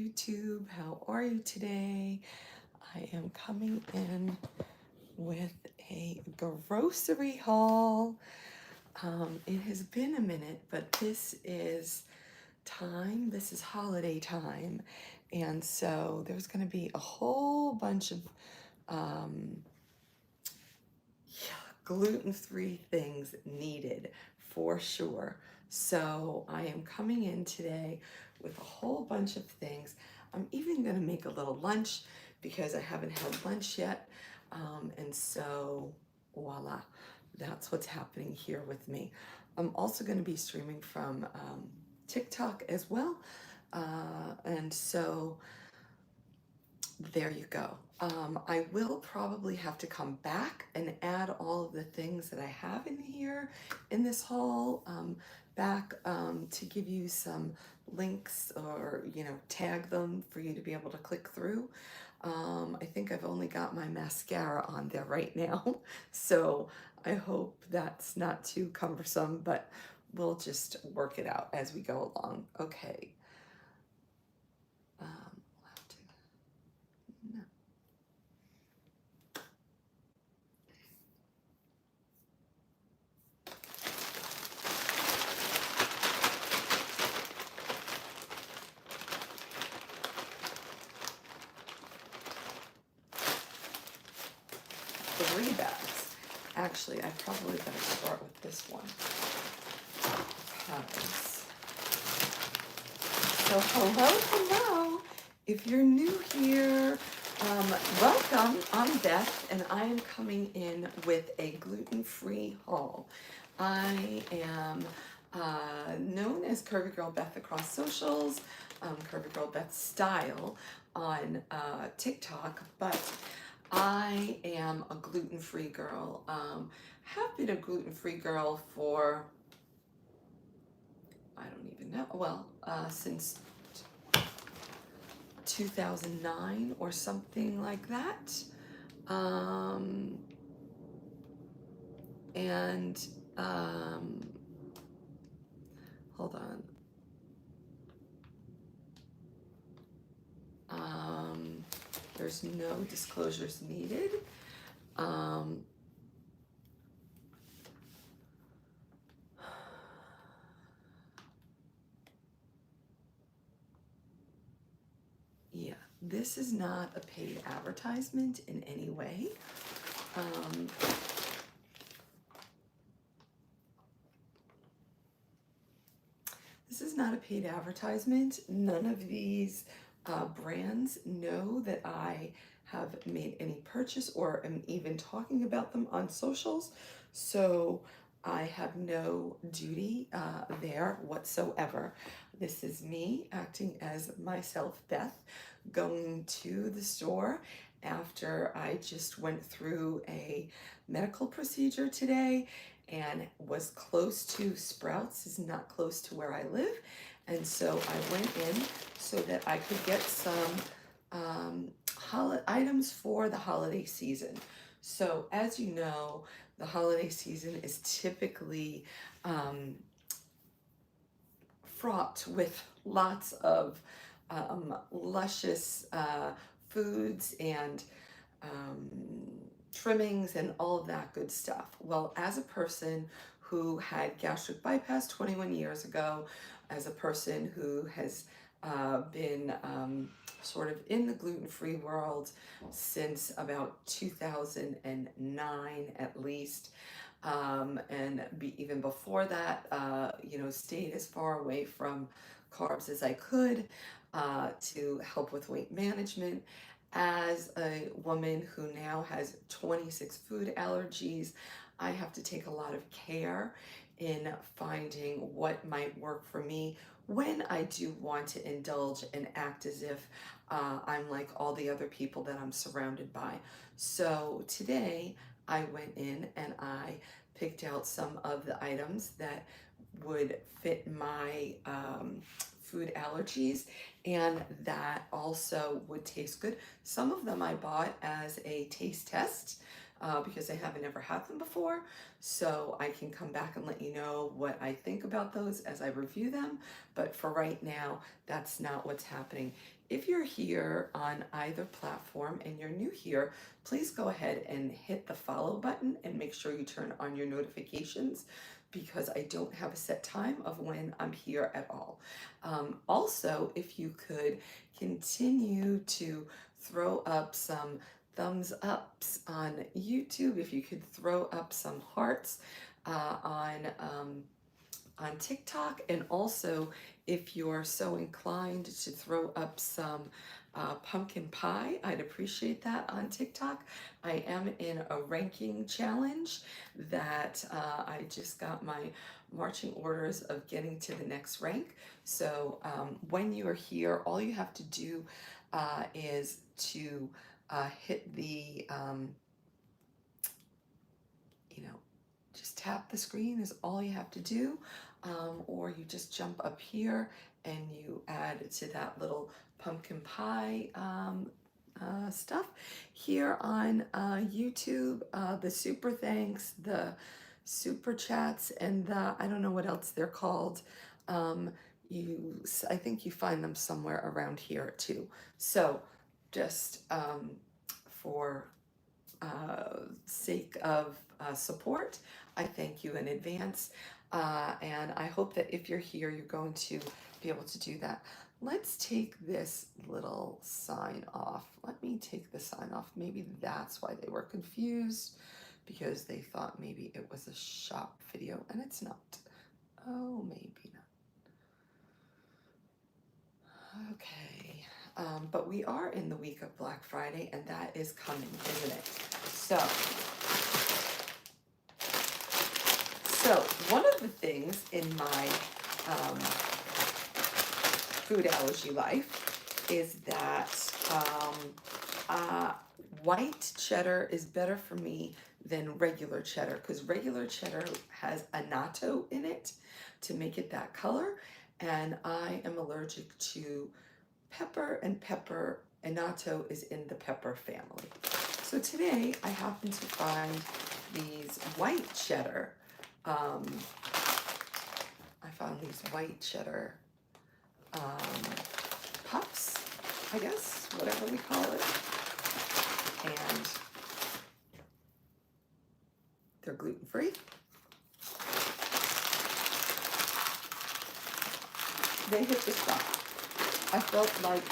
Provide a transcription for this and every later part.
YouTube. How are you today? I am coming in with a grocery haul. It has been a minute, but this is holiday time. And so there's going to be a whole bunch of um, gluten-free things needed for sure. So I am coming in today with a whole bunch of things. I'm even going to make a little lunch because I haven't had lunch yet. And so voila, that's what's happening here with me. I'm also going to be streaming from TikTok as well. And so there you go. I will probably have to come back and add all of the things that I have in here in this haul back to give you some links or, tag them for you to be able to click through. I think I've only got my mascara on there right now, so I hope that's not too cumbersome, but we'll just work it out as we go along. Okay. We'll have to, no. Three bags. Actually, I probably better start with this one. Because... So hello. If you're new here, welcome. I'm Beth, and I am coming in with a gluten-free haul. I am known as Curvygirlbeth across socials, Curvygirlbeth style on TikTok, but I am a gluten-free girl. Have been a gluten-free girl for, I don't even know, well, since 2009 or something like that. Hold on. There's no disclosures needed. Yeah, this is not a paid advertisement in any way. This is not a paid advertisement. None of these brands know that I have made any purchase or am even talking about them on socials. So I have no duty there whatsoever. This is me acting as myself, Beth, going to the store after I just went through a medical procedure today and was close to Sprouts, is not close to where I live. And so I went in so that I could get some items for the holiday season. So as you know, the holiday season is typically fraught with lots of luscious foods and trimmings and all of that good stuff. Well, as a person who had gastric bypass 21 years ago, as a person who has been sort of in the gluten-free world since about 2009 at least, and even before that, stayed as far away from carbs as I could to help with weight management. As a woman who now has 26 food allergies, I have to take a lot of care in finding what might work for me when I do want to indulge and act as if I'm like all the other people that I'm surrounded by. So today I went in and I picked out some of the items that would fit my food allergies and that also would taste good. Some of them I bought as a taste test because I haven't ever had them before. So I can come back and let you know what I think about those as I review them. But for right now, that's not what's happening. if you're here on either platform and you're new here, please go ahead and hit the follow button and make sure you turn on your notifications, because I don't have a set time of when I'm here at all. Also, if you could continue to throw up some thumbs ups on YouTube, if you could throw up some hearts on TikTok, and also if you're so inclined to throw up some pumpkin pie, I'd appreciate that on TikTok. I am in a ranking challenge that I just got my marching orders of getting to the next rank. So when you are here, all you have to do is to hit the, just tap the screen is all you have to do. Or you just jump up here and you add to that little pumpkin pie stuff. Here on YouTube, the super thanks, the super chats, and the, I don't know what else they're called. I think you find them somewhere around here too. So just for sake of support, I thank you in advance. And I hope that if you're here, you're going to be able to do that. Let's take this little sign off. Let me take the sign off. Maybe that's why they were confused, because they thought maybe it was a shop video, and it's not. Oh, maybe not. Okay. But we are in the week of Black Friday, and that is coming, isn't it? So one of the things in my food allergy life is that white cheddar is better for me than regular cheddar, because regular cheddar has annatto in it to make it that color, and I am allergic to pepper, and annatto is in the pepper family. So today I happen to find these white cheddar. I found these white cheddar puffs, I guess, whatever we call it. And they're gluten-free. They hit the spot. I felt like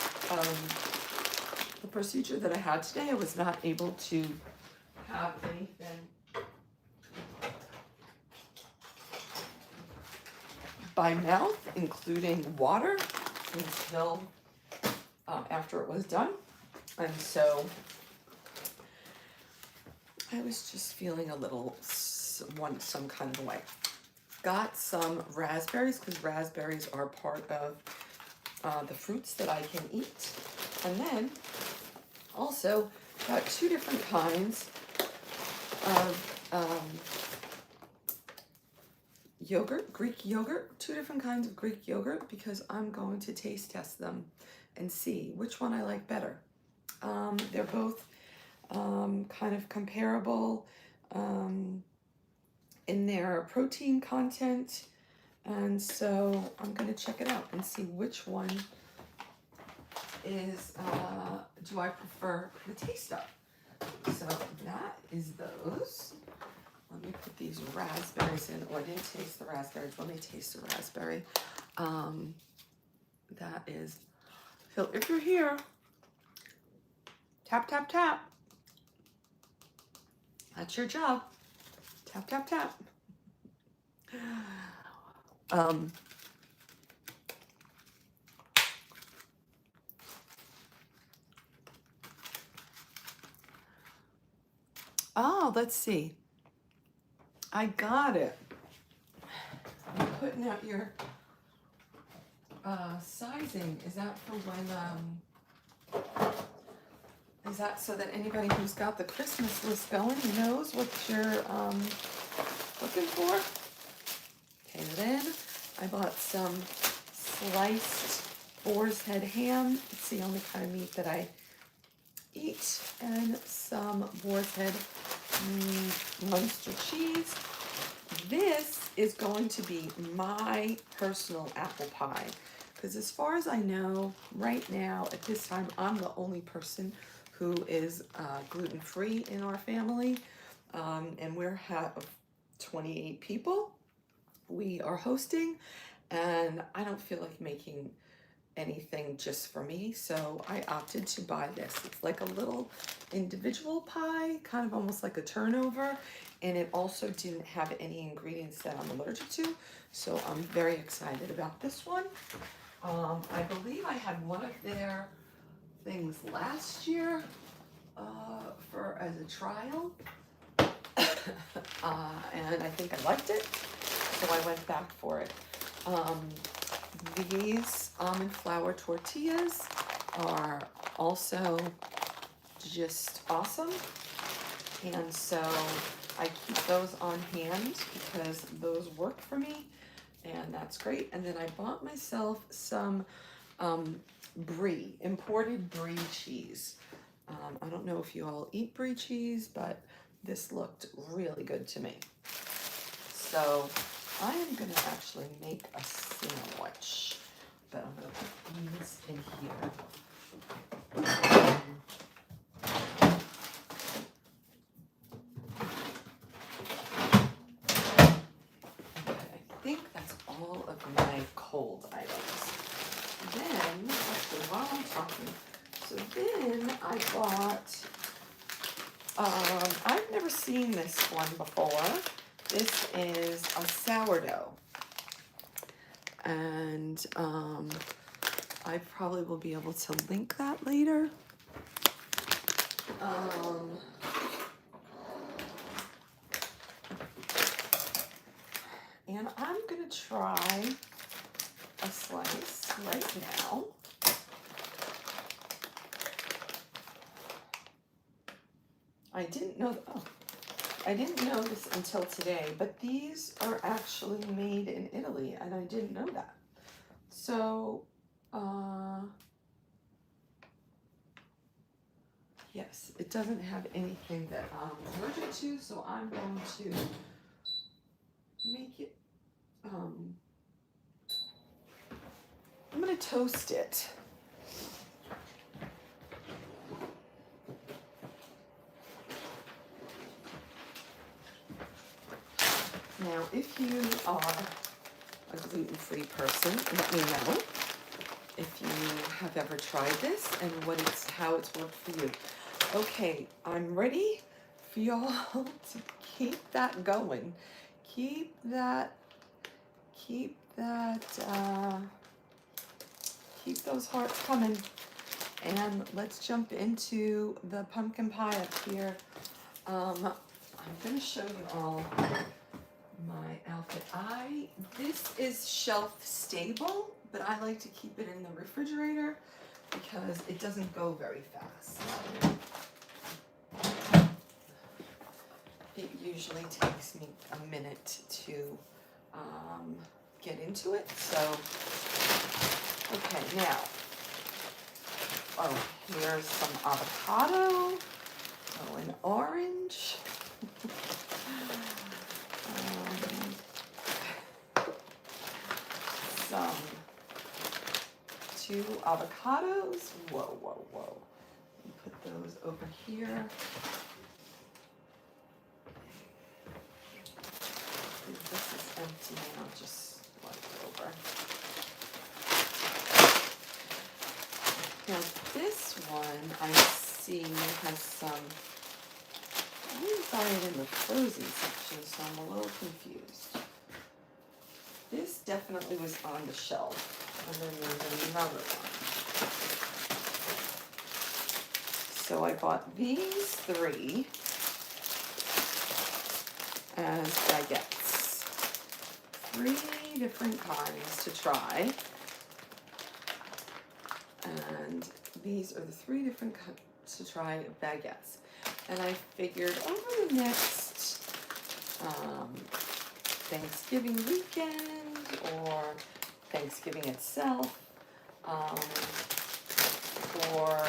the procedure that I had today, I was not able to have anything by mouth, including water, until after it was done. And so I was just feeling a little some kind of way. Got some raspberries, because raspberries are part of the fruits that I can eat. And then also got two different kinds of yogurt, Greek yogurt, two different kinds of Greek yogurt, because I'm going to taste test them and see which one I like better. They're both kind of comparable in their protein content, and so I'm going to check it out and see which one is do I prefer the taste of. So that is those. Let me put these raspberries in. Oh, I didn't taste the raspberries. Let me taste the raspberry. That is, so if you're here, tap, tap, tap. That's your job. Tap, tap, tap. Oh, let's see. I got it. I'm putting out your sizing. Is that for when, is that so that anybody who's got the Christmas list going knows what you're looking for? Okay, then I bought some sliced boar's head ham. It's the only kind of meat that I eat, and some boar's head Munster cheese. This is going to be my personal apple pie. because as far as I know, right now, at this time, I'm the only person who is gluten-free in our family, and we're 28 people we are hosting, and I don't feel like making anything just for me, so I opted to buy this. It's like a little individual pie, kind of almost like a turnover, and it also didn't have any ingredients that I'm allergic to, so I'm very excited about this one. I believe I had one of their things last year for as a trial, and I think I liked it, so I went back for it. These almond flour tortillas are also just awesome, and so I keep those on hand because those work for me, and that's great. And then I bought myself some brie, imported brie cheese. I don't know if you all eat brie cheese, but this looked really good to me. So I am going to actually make a sandwich, but I'm going to put these in here. Okay, I think that's all of my cold items. Then, actually, while I'm talking, so then I bought, I've never seen this one before. This is a sourdough, and I probably will be able to link that later. And I'm gonna try a slice right now. I didn't know this until today, but these are actually made in Italy, and I didn't know that. So, yes, it doesn't have anything that I'm allergic to, so I'm going to make it, I'm going to toast it. Now, if you are a gluten-free person, let me know if you have ever tried this and how it's worked for you. Okay, I'm ready for y'all to keep that going. Keep those hearts coming. And let's jump into the pumpkin pie up here. I'm gonna show you all my outfit. This is shelf stable, but I like to keep it in the refrigerator because it doesn't go very fast. It usually takes me a minute to get into it. So, okay, now, here's some avocado, an orange. Two avocados. Whoa. Let me put those over here. This is empty and I'll just wipe it over. Now this one I see has some, I didn't buy it in the frozen section, so I'm a little confused. This definitely was on the shelf. And then there's another one. So I bought these 3 as baguettes. 3 different kinds to try. And these are the 3 different kinds to try baguettes. And I figured over the next Thanksgiving weekend or Thanksgiving itself, or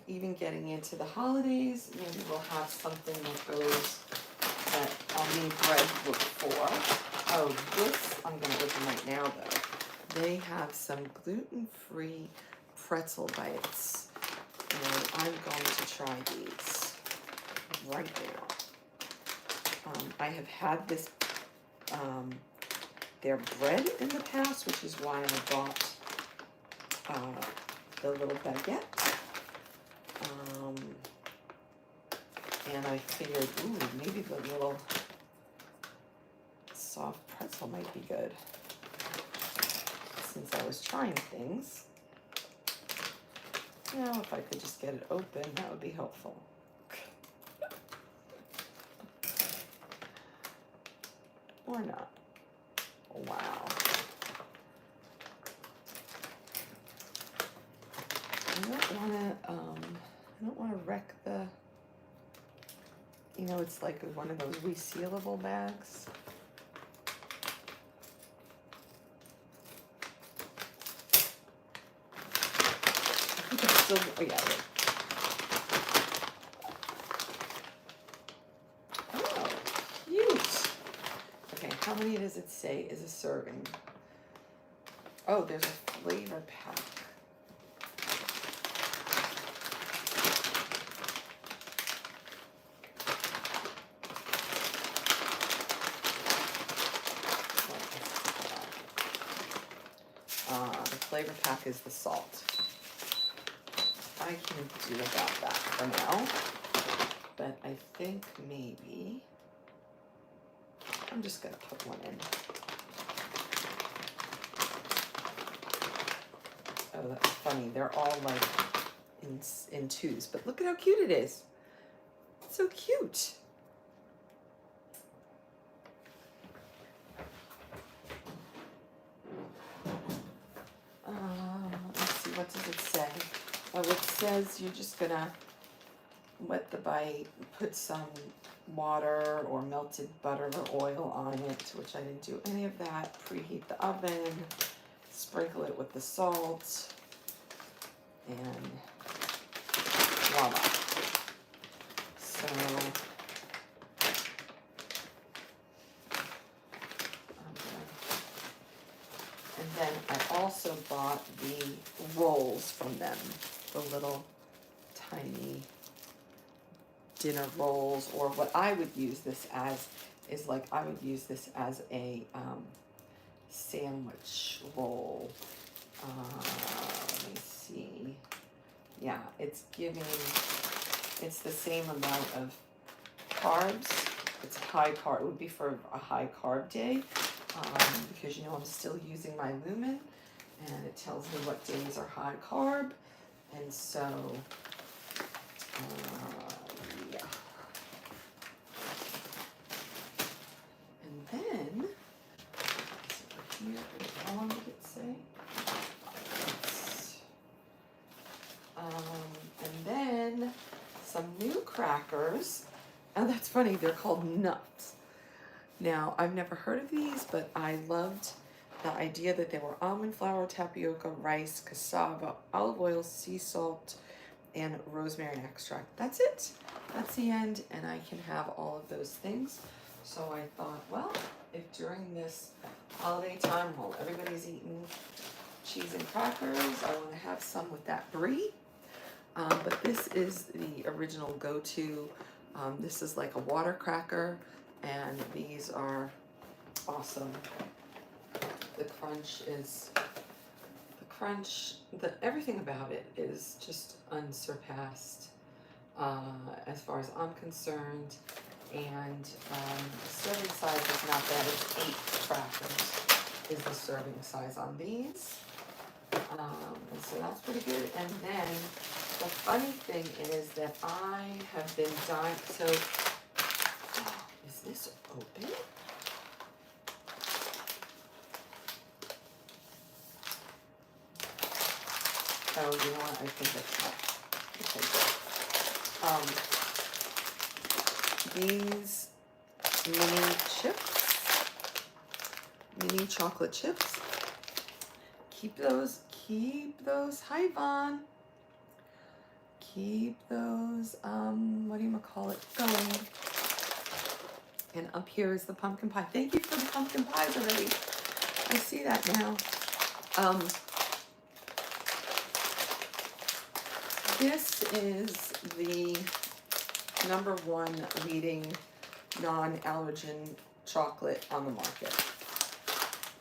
even getting into the holidays, maybe we'll have something that goes that I'll need bread for. Oh, this, I'm going to open right now, though. They have some gluten-free pretzel bites. And I'm going to try these right now. I have had this, their bread in the past, which is why I bought the little baguette. And I figured, ooh, maybe the little soft pretzel might be good. Since I was trying things. Now, if I could just get it open, that would be helpful. Or not. Wow. I don't want to wreck the, you know, it's like one of those resealable bags. I think it's still, oh yeah, wait. Oh, cute. Okay, how many does it say is a serving? Oh, there's a flavor pack. The flavor pack is the salt. I can do without that for now, but I think maybe I'm just gonna put one in. Oh, that's funny. They're all like in twos, but look at how cute it is. It's so cute. Let's see, what does it say? Oh, it says you're just gonna wet the bite, put some water or melted butter or oil on it, which I didn't do any of that. Preheat the oven, sprinkle it with the salt, and voila. So, and then I also bought the rolls from them, the little tiny dinner rolls, or what I would use this as is like I would use this as a sandwich roll. Let me see. Yeah, it's the same amount of carbs. It's high carb. It would be for a high carb day because you know I'm still using my Lumen, and it tells me what days are high carb, and so yeah. And then here, how long did it say? And then some new crackers. Oh, that's funny. They're called nuts. Now, I've never heard of these, but I loved the idea that they were almond flour, tapioca, rice, cassava, olive oil, sea salt, and rosemary extract. That's it. That's the end, and I can have all of those things. So I thought, well, if during this holiday time while everybody's eating cheese and crackers, I want to have some with that brie. But this is the original go-to. This is like a water cracker, and these are awesome. The crunch, everything about it is just unsurpassed as far as I'm concerned. And serving size is not bad. It's 8 crackers is the serving size on these. And so that's pretty good. And then the funny thing is that I have been dying. So, is this open? Oh, you know what? I think that's not. Okay, these mini chips, mini chocolate chips. Keep those, hi Vaughn. Keep those, going. And up here is the pumpkin pie. Thank you for the pumpkin pies already. I see that now. This is the #1 leading non-allergen chocolate on the market.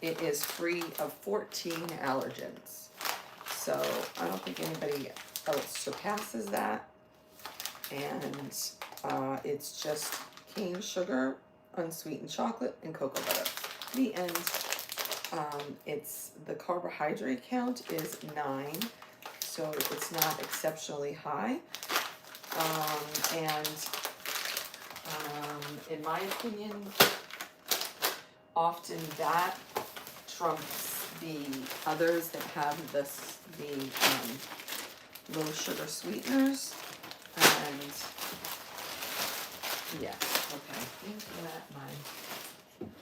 It is free of 14 allergens. So I don't think anybody else surpasses that. And it's just cane sugar, unsweetened chocolate, and cocoa butter. The end. The carbohydrate count is 9, so it's not exceptionally high. In my opinion, often that trumps the others that have the low sugar sweeteners. And yes, okay,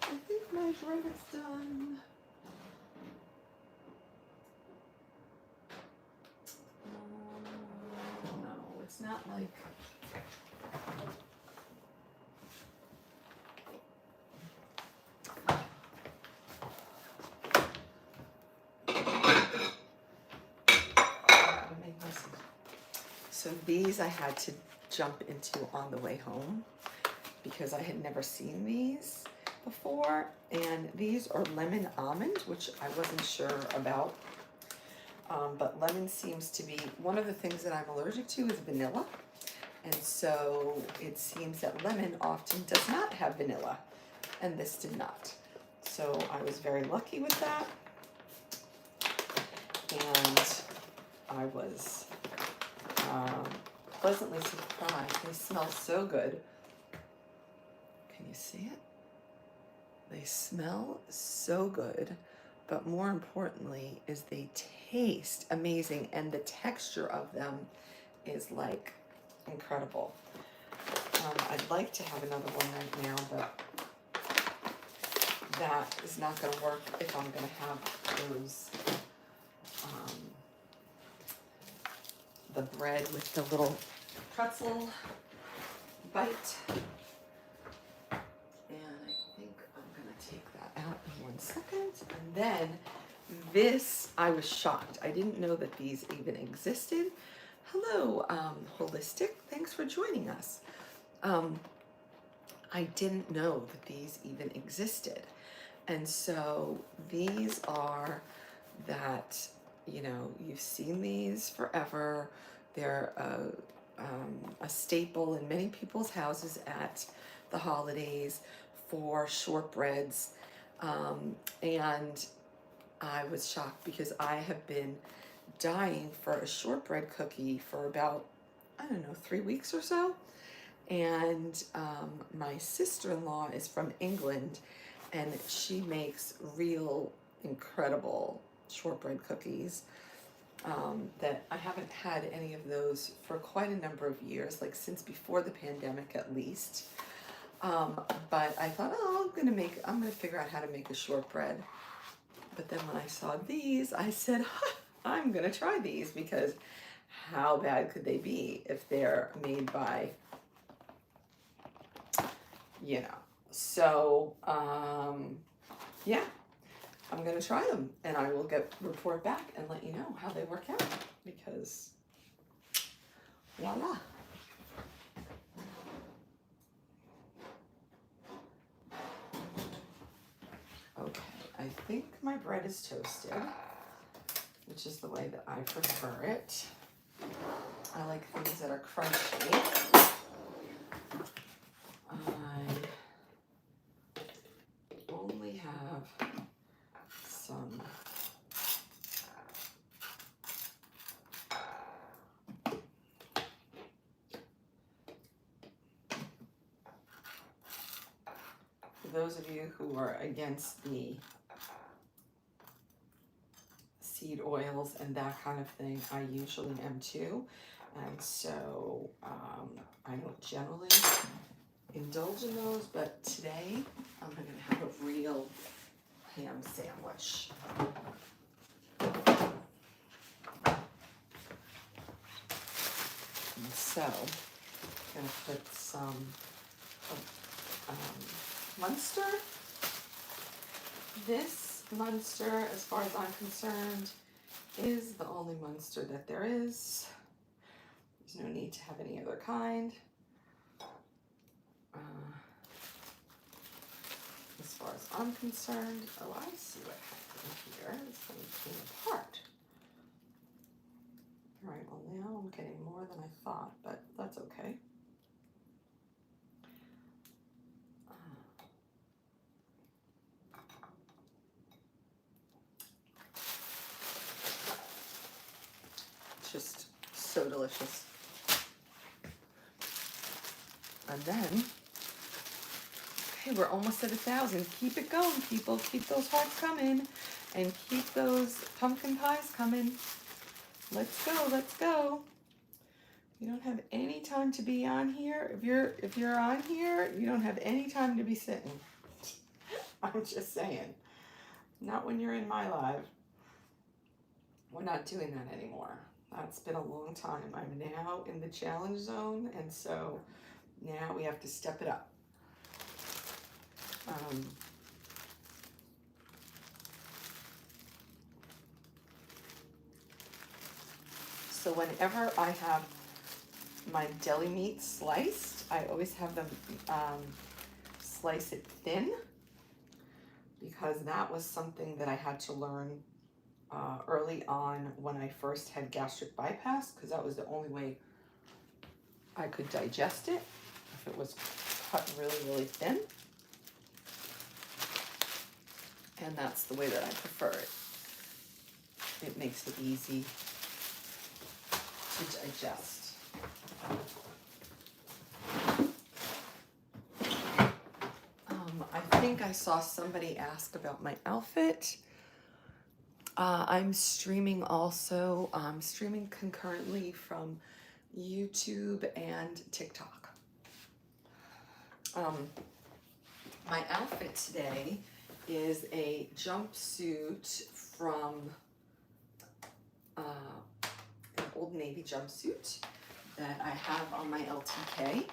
I think my bread is done. No, it's not like. So these I had to jump into on the way home because I had never seen these before. And these are lemon almond, which I wasn't sure about. But lemon seems to be, one of the things that I'm allergic to is vanilla. And so it seems that lemon often does not have vanilla, and this did not. So I was very lucky with that. And I was pleasantly surprised. They smell so good. Can you see it? They smell so good, but more importantly is they taste amazing, and the texture of them is like incredible. I'd like to have another one right now, but that is not going to work if I'm going to have those the bread with the little pretzel bite. And I think I'm going to take that out in 1 second. And then this, I was shocked. I didn't know that these even existed. Hello, Holistic. Thanks for joining us. I didn't know that these even existed. And so these are that, you know, you've seen these forever. They're a staple in many people's houses at the holidays for shortbreads. And I was shocked because I have been dying for a shortbread cookie for about, I don't know, 3 weeks or so. And my sister-in-law is from England, and she makes real incredible shortbread cookies that I haven't had any of those for quite a number of years, like since before the pandemic at least. But I thought, oh, I'm gonna figure out how to make a shortbread. But then when I saw these, I said, I'm gonna try these, because how bad could they be if they're made by, you know? So yeah, I'm gonna try them, and I will report back and let you know how they work out, because voila. Okay, I think my bread is toasted, which is the way that I prefer it. I like things that are crunchy. I only have some for those of you who are against the seed oils and that kind of thing, I usually am too. And so I don't generally indulge in those, but today I'm going to have a real ham sandwich. And so I'm going to put some Munster. This Munster, as far as I'm concerned, is the only Munster that there is. There's no need to have any other kind. As far as I'm concerned, oh, I see what happened here. This thing came apart. All right, well now I'm getting more than I thought, but that's okay. Just so delicious. And then, okay, we're almost at 1,000. Keep it going, people. Keep those hearts coming, and keep those pumpkin pies coming. Let's go, let's go. You don't have any time to be on here. If you're on here, you don't have any time to be sitting. I'm just saying. Not when you're in my live. We're not doing that anymore. That's been a long time. I'm now in the challenge zone, and so now we have to step it up. So whenever I have my deli meat sliced, I always have them slice it thin, because that was something that I had to learn early on when I first had gastric bypass, because that was the only way I could digest it, if it was cut really, really thin. And that's the way that I prefer it. It makes it easy to digest. I think I saw somebody ask about my outfit. I'm streaming also. I'm streaming concurrently from YouTube and TikTok. My outfit today is a jumpsuit from an Old Navy jumpsuit that I have on my LTK,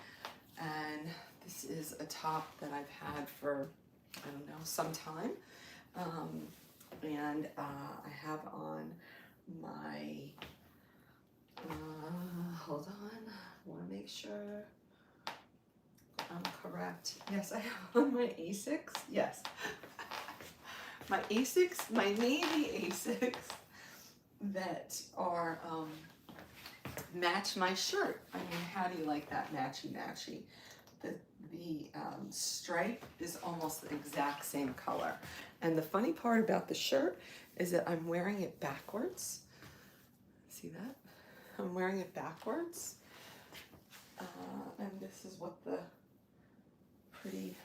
and this is a top that I've had for, I don't know, some time. And I have on my, hold on, I want to make sure I'm correct. Yes, I have on my Asics. Yes. My Asics, my navy Asics that are, match my shirt. I mean, how do you like that matchy-matchy? The stripe is almost the exact same color. And the funny part about the shirt is that I'm wearing it backwards. See that? I'm wearing it backwards. And this is what the pretty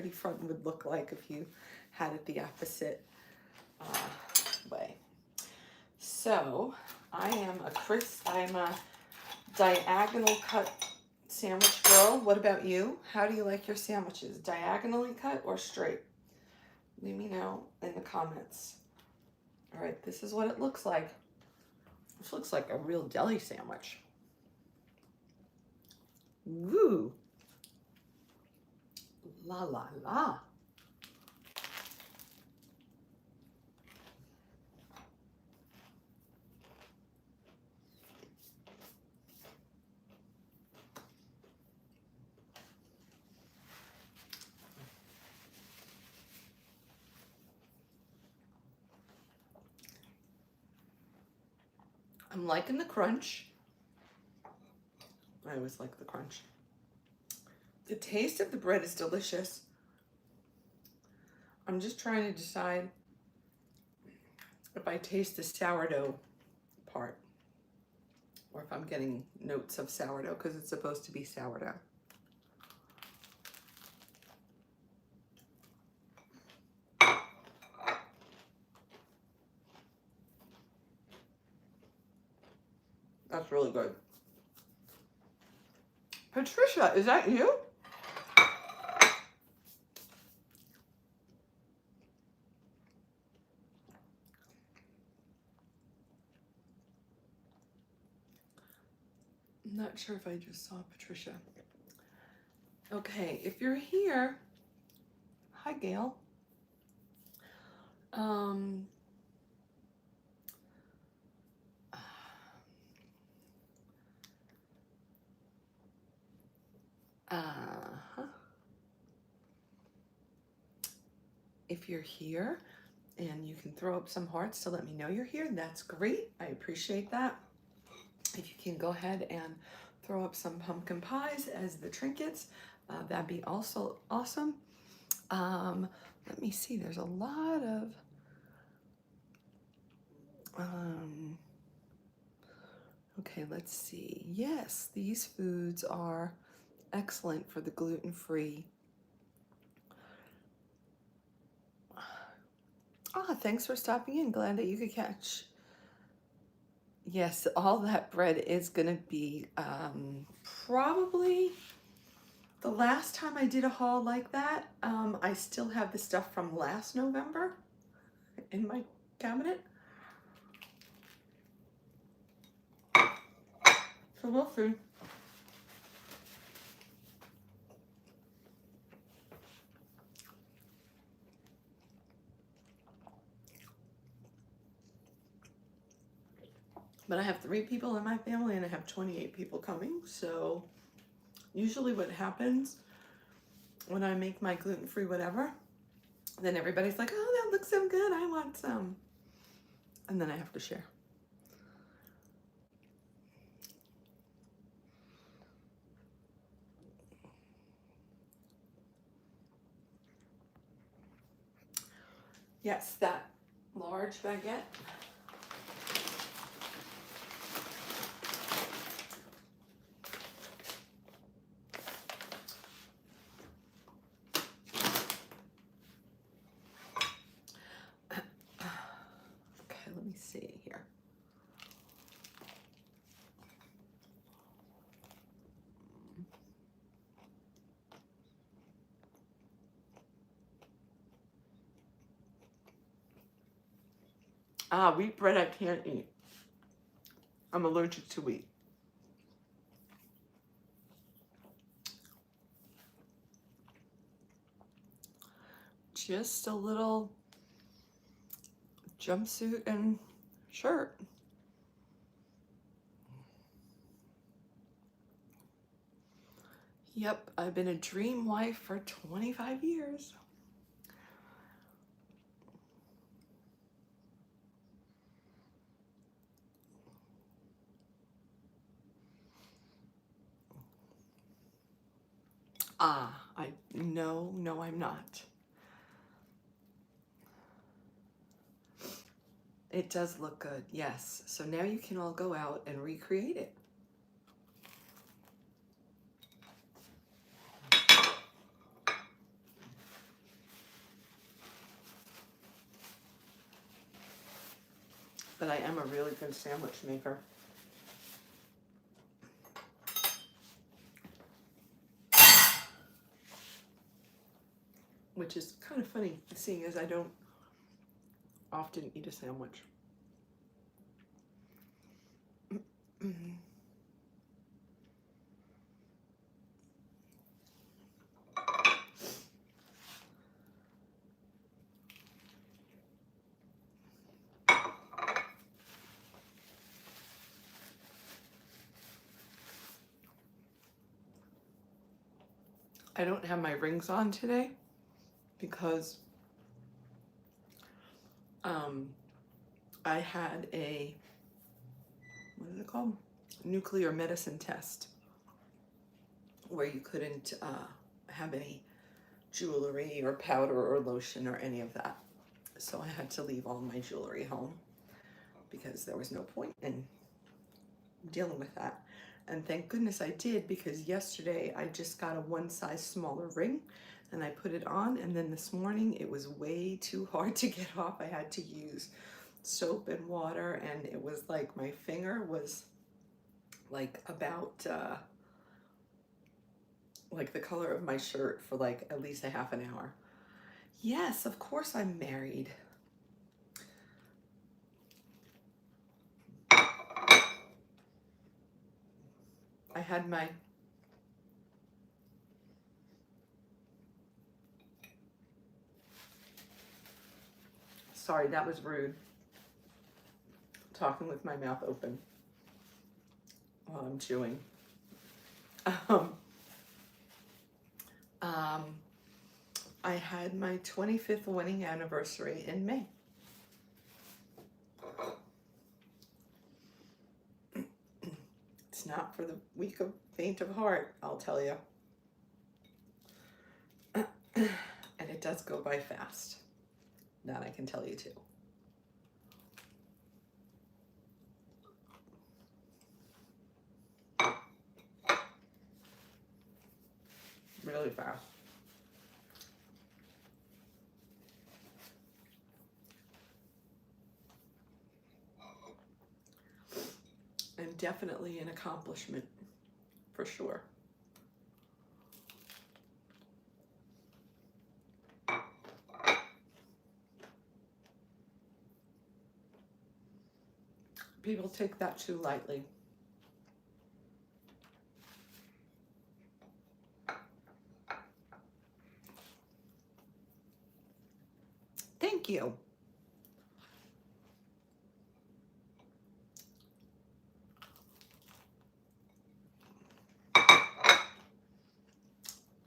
front would look like if you had it the opposite way. So I am a diagonal cut sandwich girl. What about you? How do you like your sandwiches? Diagonally cut or straight? Let me know in the comments. All right, this is what it looks like. This looks like a real deli sandwich. Woo! La la la. I'm liking the crunch. I always like the crunch. The taste of the bread is delicious. I'm just trying to decide if I taste the sourdough part or if I'm getting notes of sourdough, because it's supposed to be sourdough. That's really good. Patricia, is that you? I'm not sure if I just saw Patricia. Okay, if you're here, hi Gail. Um, uh, if you're here and you can throw up some hearts to let me know you're here, that's great. I appreciate that. If you can go ahead and throw up some pumpkin pies as the trinkets, that'd be also awesome. Let me see, there's a lot of, okay, let's see. Yes, these foods are excellent for the gluten-free. Thanks for stopping in. Glad that you could catch. Yes, all that bread is gonna be probably the last time I did a haul like that. I still have the stuff from last November in my cabinet. So we'll see. But I have 3 people in my family and I have 28 people coming. So usually what happens when I make my gluten-free whatever, then everybody's like, oh, that looks so good, I want some. And then I have to share. Yes, that large baguette. Okay, let me see here. Wheat bread I can't eat. I'm allergic to wheat. Just a little jumpsuit and shirt. Yep, I've been a dream wife for 25 years. No, I'm not. It does look good, yes. So now you can all go out and recreate it. But I am a really good sandwich maker. Which is kind of funny, seeing as I don't often eat a sandwich. I don't have my rings on today because I had a, what is it called? Nuclear medicine test where you couldn't have any jewelry or powder or lotion or any of that. So I had to leave all my jewelry home because there was no point in dealing with that. And thank goodness I did, because yesterday I just got a 1 size smaller ring and I put it on, and then this morning it was way too hard to get off. I had to use soap and water, and it was like my finger was like about like the color of my shirt for like at least a half an hour. Yes, of course I'm married. I had my Sorry, that was rude. Talking with my mouth open while I'm chewing. I had my 25th wedding anniversary in May. It's not for the weak of faint of heart, I'll tell you. And it does go by fast. That I can tell you too. Really fast. And definitely an accomplishment, for sure. People take that too lightly. Thank you.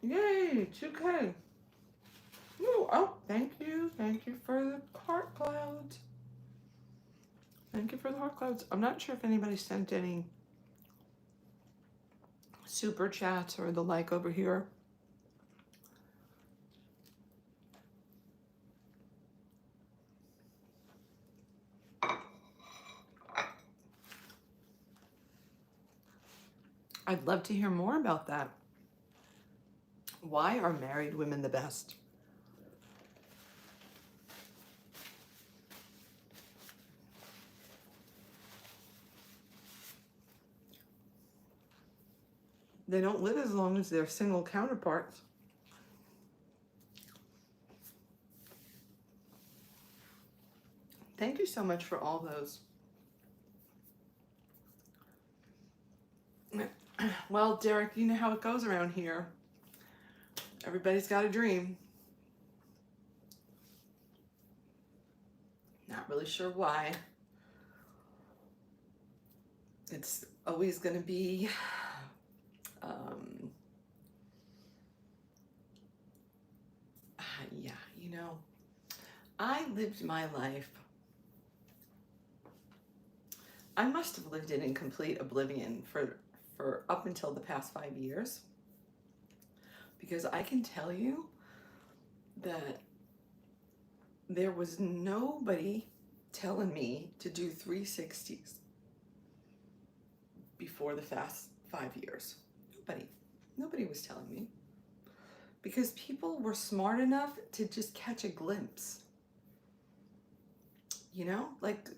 Yay, 2K. Ooh, oh, thank you. Thank you for the heart clouds. Thank you for the heart clouds. I'm not sure if anybody sent any super chats or the like over here. I'd love to hear more about that. Why are married women the best? They don't live as long as their single counterparts. Thank you so much for all those. Well, Derek, you know how it goes around here. Everybody's got a dream. Not really sure why. It's always going to be yeah, you know, I lived my life. I must have lived it in complete oblivion for up until the past 5 years, because I can tell you that there was nobody telling me to do 360s before the past 5 years. Nobody was telling me, because people were smart enough to just catch a glimpse, you know, like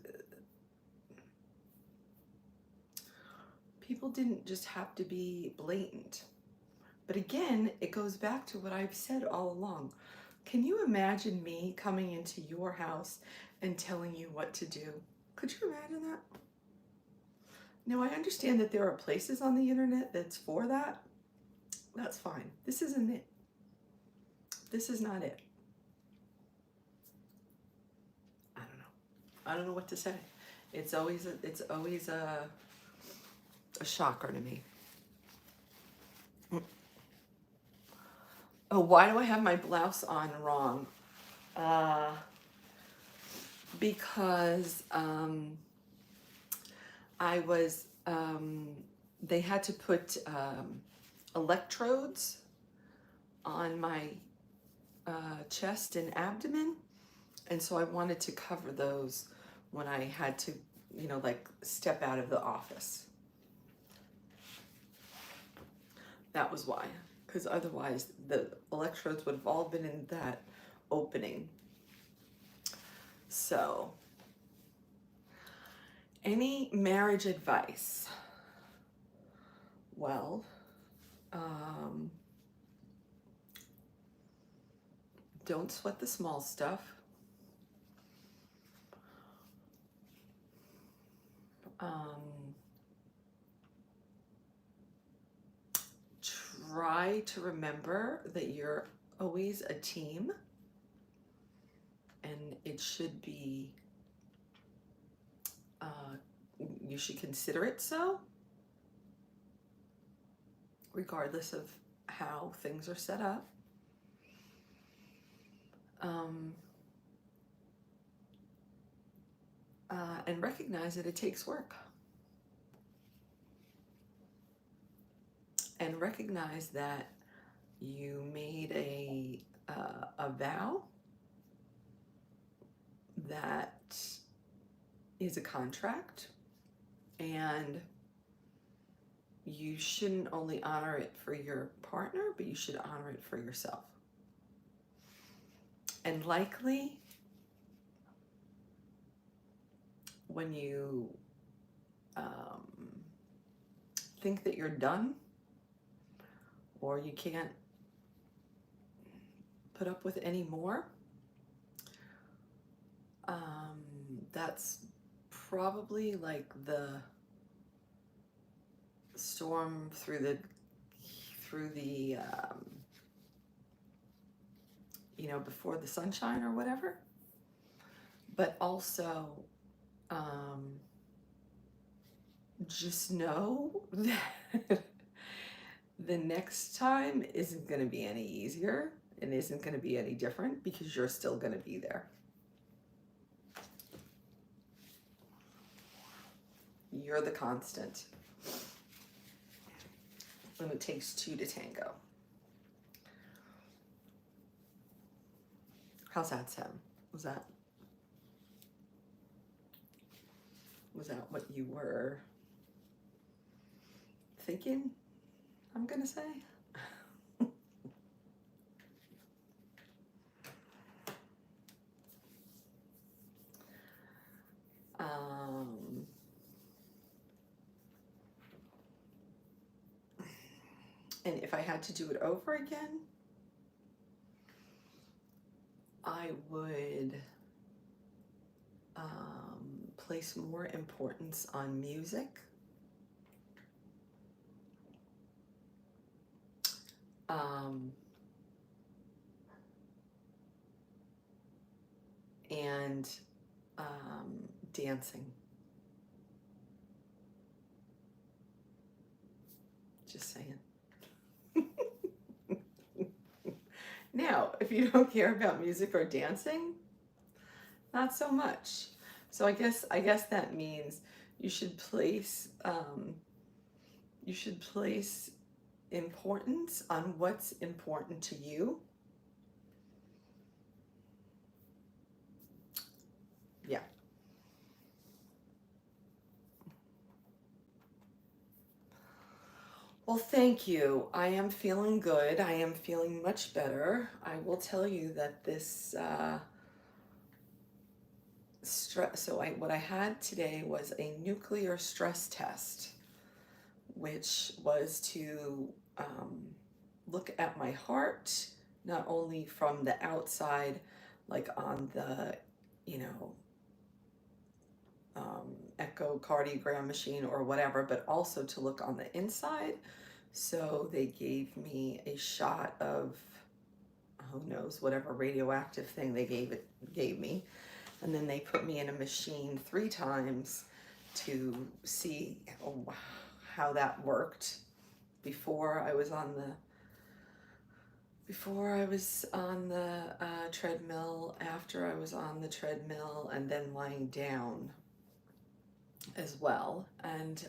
people didn't just have to be blatant. But again, it goes back to what I've said all along. Can you imagine me coming into your house and telling you what to do? Could you imagine that? Now, I understand that there are places on the internet that's for that. That's fine. This isn't it. This is not it. I don't know. I don't know what to say. It's always a shocker to me. Oh, why do I have my blouse on wrong? Because I was, they had to put electrodes on my chest and abdomen, and so I wanted to cover those when I had to, you know, like step out of the office. That was why, because otherwise the electrodes would have all been in that opening. So, any marriage advice? Well, don't sweat the small stuff. Try to remember that you're always a team. and it should be, you should consider it so, regardless of how things are set up. And recognize that it takes work. And recognize that you made a vow that is a contract, and you shouldn't only honor it for your partner, but you should honor it for yourself. And likely, when you think that you're done, or you can't put up with any more, that's probably like the storm through the you know, before the sunshine or whatever. But also, just know that the next time isn't going to be any easier and isn't going to be any different, because you're still going to be there. You're the constant. And it takes two to tango. How's that sound? Was that what you were thinking I'm gonna say? And if I had to do it over again, I would place more importance on music. And dancing. Just saying. Now, if you don't care about music or dancing, not so much. So I guess that means you should place importance on what's important to you. Yeah. Well, thank you. I am feeling good. I am feeling much better. I will tell you that this stress. So what I had today was a nuclear stress test, which was to look at my heart, not only from the outside, like on the, you know, echocardiogram machine or whatever, but also to look on the inside. So they gave me a shot of, who knows, whatever radioactive thing they gave me. And then they put me in a machine 3 times to see how that worked before I was on the treadmill, after I was on the treadmill, and then lying down as well. And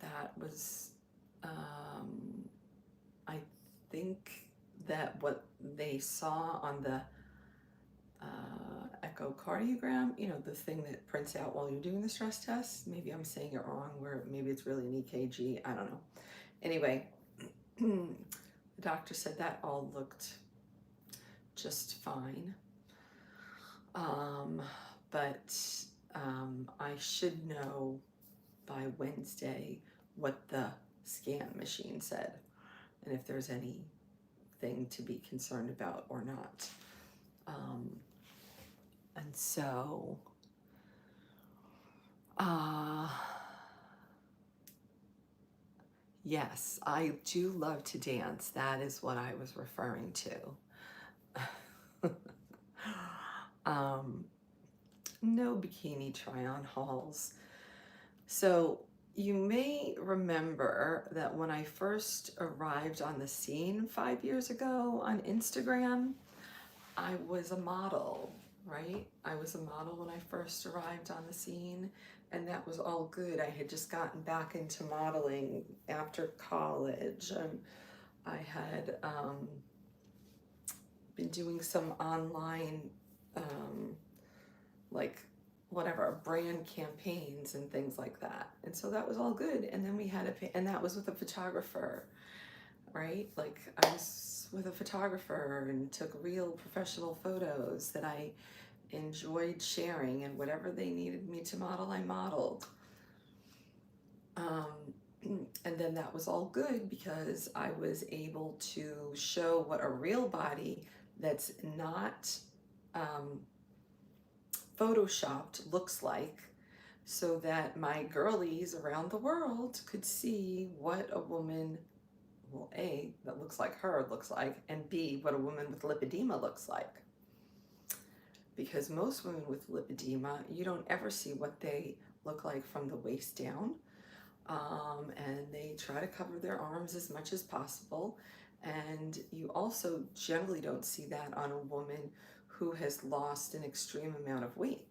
that was, I think that what they saw on the echocardiogram, you know, the thing that prints out while you're doing the stress test, maybe I'm saying it wrong, where maybe it's really an EKG, I don't know. Anyway, the doctor said that all looked just fine. But I should know by Wednesday what the scan machine said, and if there's anything to be concerned about or not. And so, yes, I do love to dance. That is what I was referring to. um, no bikini try-on hauls. So you may remember that when I first arrived on the scene 5 years ago on Instagram, I was a model, right? I was a model when I first arrived on the scene, and that was all good. I had just gotten back into modeling after college, and I had been doing some online, um, like whatever, brand campaigns and things like that. And so that was all good. And then we had and that was with a photographer, right? Like I was with a photographer and took real professional photos that I enjoyed sharing, and whatever they needed me to model, I modeled. And then that was all good because I was able to show what a real body that's not photoshopped looks like, so that my girlies around the world could see what a woman, well, A, that looks like her looks like, and B, what a woman with lipedema looks like. Because most women with lipedema, you don't ever see what they look like from the waist down. And they try to cover their arms as much as possible. And you also generally don't see that on a woman who has lost an extreme amount of weight.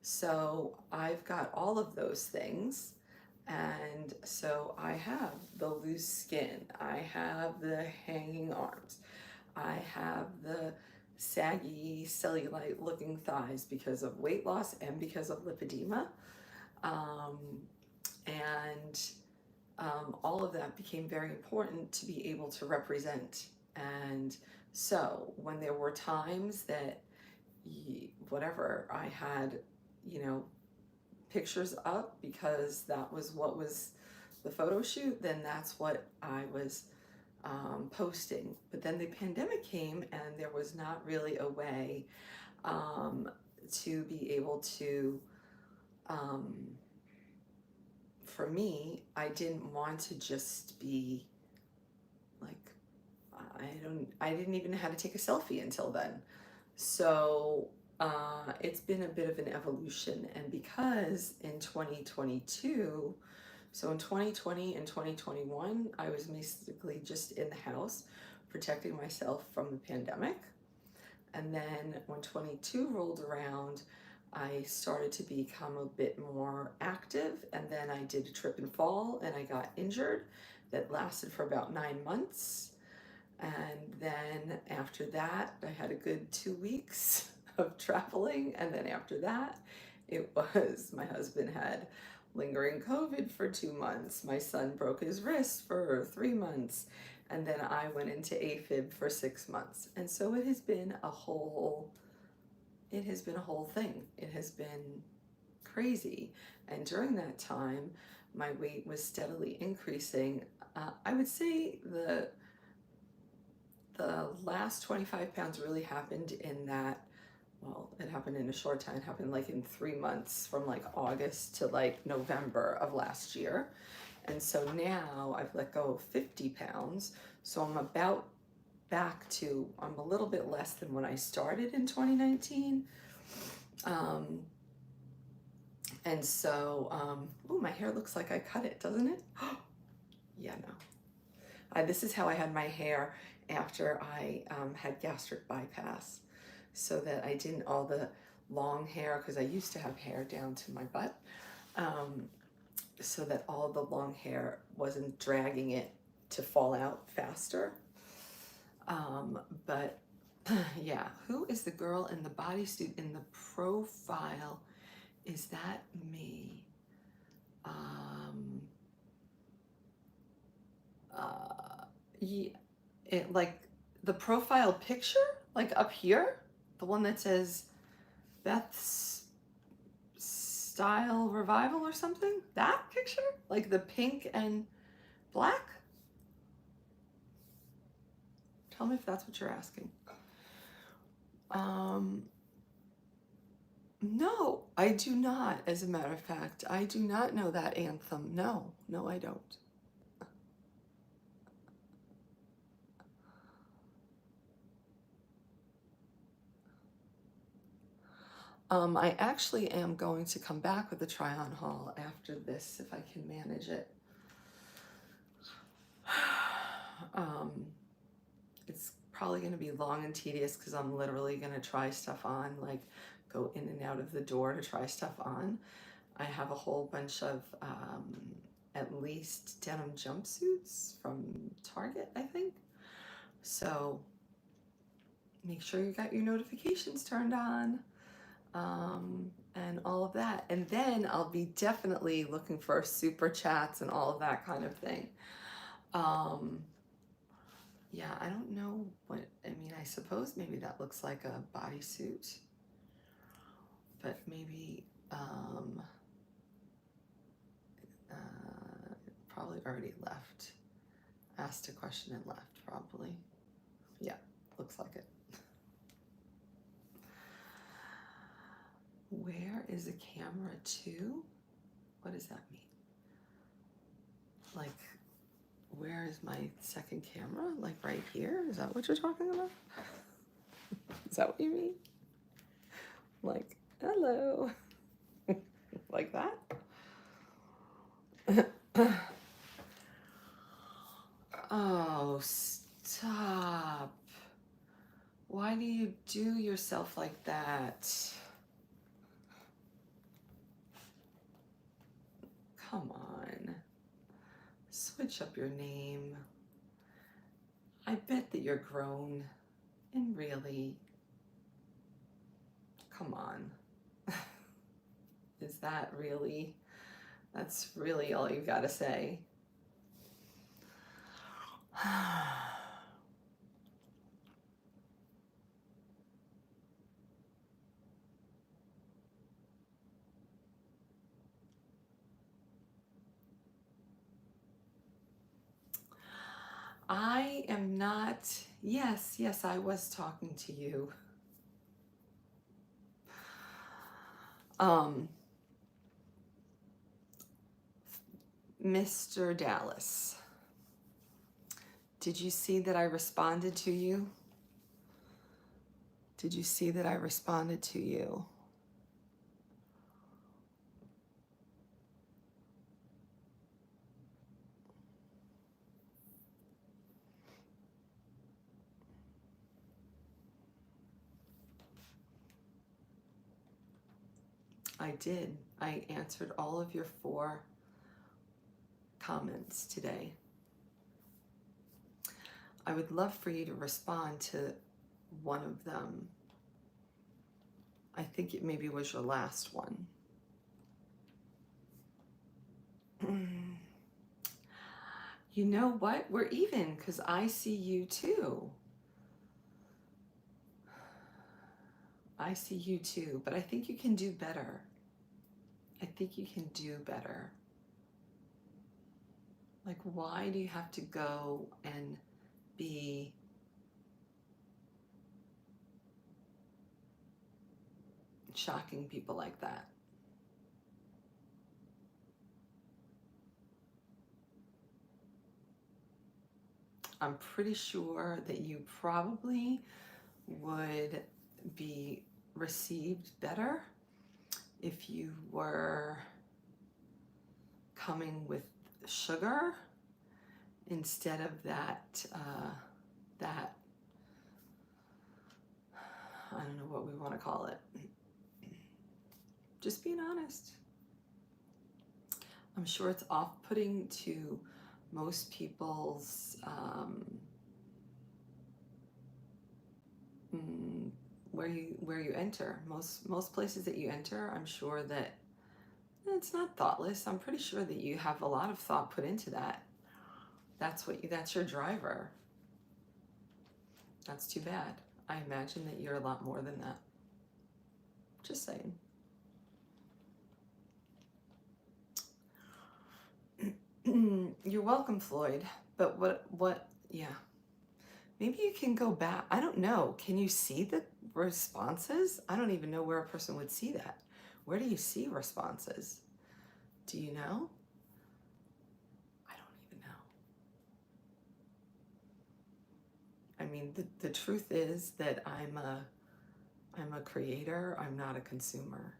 So I've got all of those things. And so I have the loose skin, I have the hanging arms, I have the saggy cellulite looking thighs because of weight loss and because of lipedema. And all of that became very important to be able to represent. And so when there were times that whatever, I had, pictures up because that was what was the photo shoot, then that's what I was posting. But then the pandemic came and there was not really a way to be able to, for me, I didn't want to just be like, I didn't even know how to take a selfie until then. So it's been a bit of an evolution. And because in 2022, so in 2020 and 2021, I was basically just in the house protecting myself from the pandemic. And then when 22 rolled around, I started to become a bit more active, and then I did a trip and fall and I got injured that lasted for about 9 months. And then after that, I had a good 2 weeks of traveling. And then after that, it was my husband had lingering COVID for 2 months. My son broke his wrist for 3 months. And then I went into AFib for 6 months. And so it has been a whole thing. It has been crazy. And during that time, my weight was steadily increasing. I would say the last 25 pounds really happened in that, well, it happened in a short time. It happened like in 3 months, from like August to like November of last year. And so now I've let go of 50 pounds. So I'm about back to, I'm a little bit less than when I started in 2019. And so, oh, my hair looks like I cut it, doesn't it? Yeah, no. This is how I had my hair after I had gastric bypass, so that I didn't, all the long hair, because I used to have hair down to my butt, so that all the long hair wasn't dragging it to fall out faster. But yeah, who is the girl in the bodysuit in the profile? Is that me? Yeah, like the profile picture, like up here, the one that says Beth's Style Revival or something, that picture, like the pink and black. Tell me if that's what you're asking. No, I do not. As a matter of fact, I do not know that anthem. No, I don't. I actually am going to come back with a try-on haul after this if I can manage it. It's probably going to be long and tedious because I'm literally going to try stuff on, like go in and out of the door to try stuff on. I have a whole bunch of at least denim jumpsuits from Target, I think. So make sure you got your notifications turned on. And all of that. And then I'll be definitely looking for super chats and all of that kind of thing. Yeah, I don't know what, I mean, I suppose maybe that looks like a bodysuit, but maybe, probably already left. Asked a question and left, probably. Yeah, looks like it. Where is the camera to? What does that mean? Like, where is my second camera? Like right here? Is that what you're talking about? Is that what you mean? Like, hello. Like that? Oh, stop. Why do you do yourself like that? Come on. Switch up your name. I bet that you're grown. And really, come on. Is that really, that's really all you gotta say? I am not, yes, I was talking to you. Mr. Dallas, did you see that I responded to you? Did you see that I responded to you? I did. I answered all of your 4 comments today. I would love for you to respond to one of them. I think it maybe was your last one. You know what? We're even because I see you too. I see you too, but I think you can do better. I think you can do better. Like, why do you have to go and be shocking people like that? I'm pretty sure that you probably would be received better if you were coming with sugar instead of that, I don't know what we want to call it. Just being honest. I'm sure it's off-putting to most people's where you enter. Most places that you enter, I'm sure that it's not thoughtless. I'm pretty sure that you have a lot of thought put into that. That's your driver. That's too bad. I imagine that you're a lot more than that. Just saying. You're welcome, Floyd. But what, yeah. Maybe you can go back. I don't know. Can you see the responses? I don't even know where a person would see that. Where do you see responses? Do you know? I don't even know. I mean, the truth is that I'm a I'm a creator. I'm not a consumer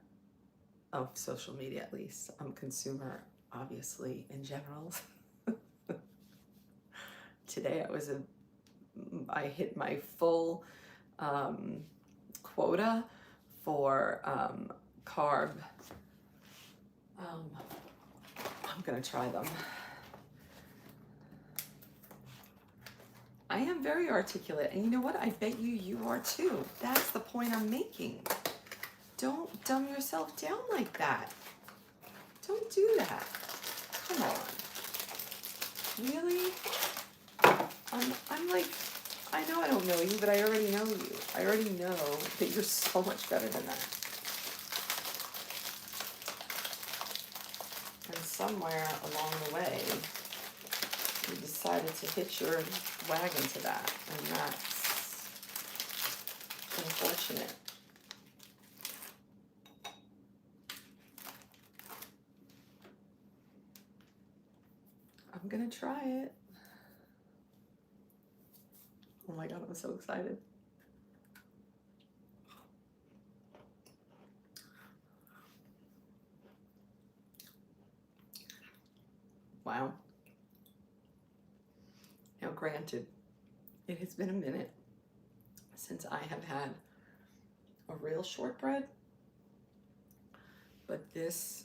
of social media, at least. I'm a consumer, obviously, in general. Today I hit my full quota for carb. I'm gonna try them. I am very articulate, and you know what? I bet you are too. That's the point I'm making. Don't dumb yourself down like that. Don't do that. Come on. Really? I'm like, I know I don't know you, but I already know you. I already know that you're so much better than that. And somewhere along the way, you decided to hitch your wagon to that, and that's unfortunate. I'm gonna try it. Oh my God, I'm so excited. Wow. Now, granted, it has been a minute since I have had a real shortbread, but this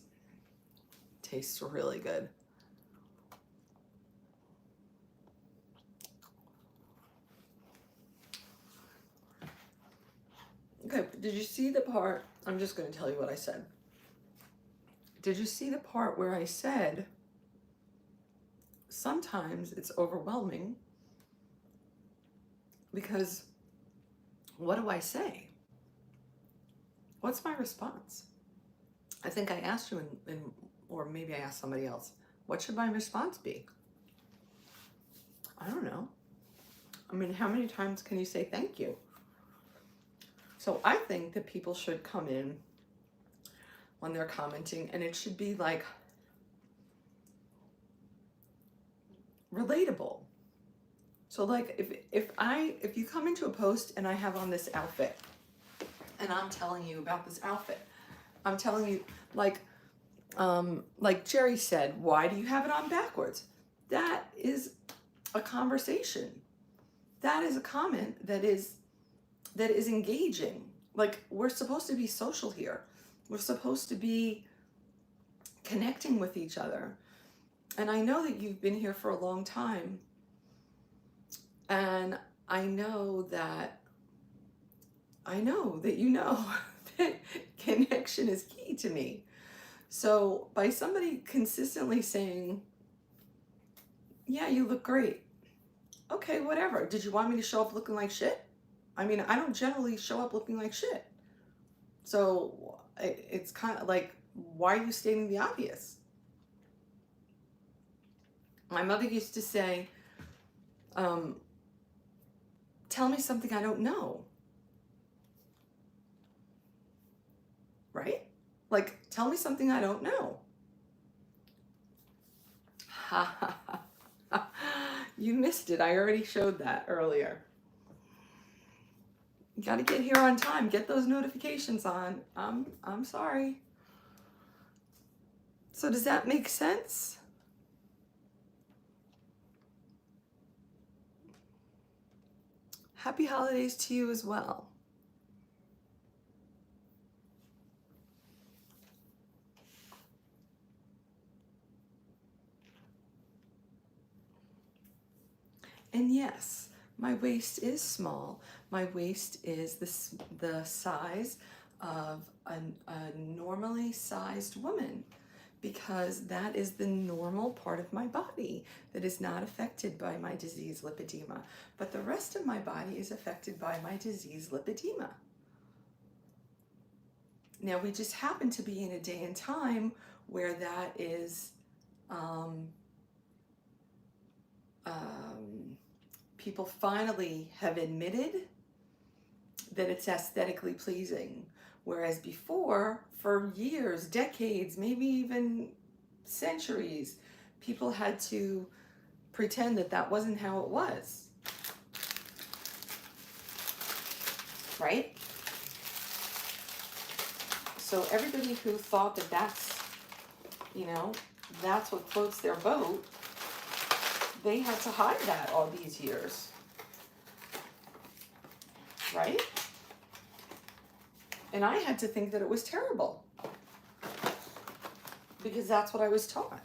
tastes really good. Okay, did you see the part? I'm just going to tell you what I said. Did you see the part where I said sometimes it's overwhelming because what do I say? What's my response? I think I asked you, or maybe I asked somebody else, what should my response be? I don't know. I mean, how many times can you say thank you? So I think that people should come in when they're commenting, and it should be like relatable. So like if you come into a post and I have on this outfit and I'm telling you about this outfit, I'm telling you like Jerry said, why do you have it on backwards? That is a conversation. That is a comment that is engaging. Like, we're supposed to be social here. We're supposed to be connecting with each other. And I know that you've been here for a long time. And I know that you know that connection is key to me. So by somebody consistently saying, yeah, you look great. Okay, whatever. Did you want me to show up looking like shit? I mean, I don't generally show up looking like shit. So it's kind of like, why are you stating the obvious? My mother used to say, tell me something I don't know. Right? Like, tell me something I don't know. Ha ha ha. You missed it. I already showed that earlier. You got to get here on time. Get those notifications on. I'm sorry. So does that make sense? Happy holidays to you as well. And yes, my waist is small. My waist is the size of a normally sized woman, because that is the normal part of my body that is not affected by my disease lipedema. But the rest of my body is affected by my disease lipedema. Now, we just happen to be in a day and time where that is people finally have admitted that it's aesthetically pleasing. Whereas before, for years, decades, maybe even centuries, people had to pretend that that wasn't how it was. Right? So everybody who thought that that's, you know, that's what floats their boat, they had to hide that all these years, right? And I had to think that it was terrible because that's what I was taught.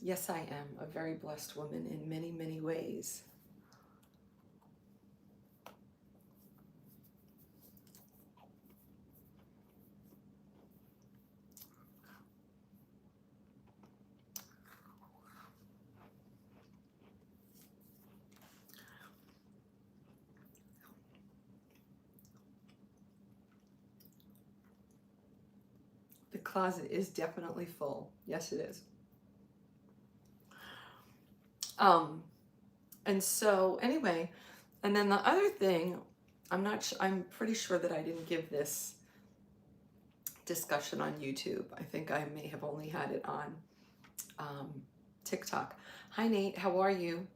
Yes, I am a very blessed woman in many, many ways. The closet is definitely full. Yes, it is. And so anyway, and then the other thing, I'm pretty sure that I didn't give this discussion on YouTube. I think I may have only had it on TikTok. Hi Nate, how are you?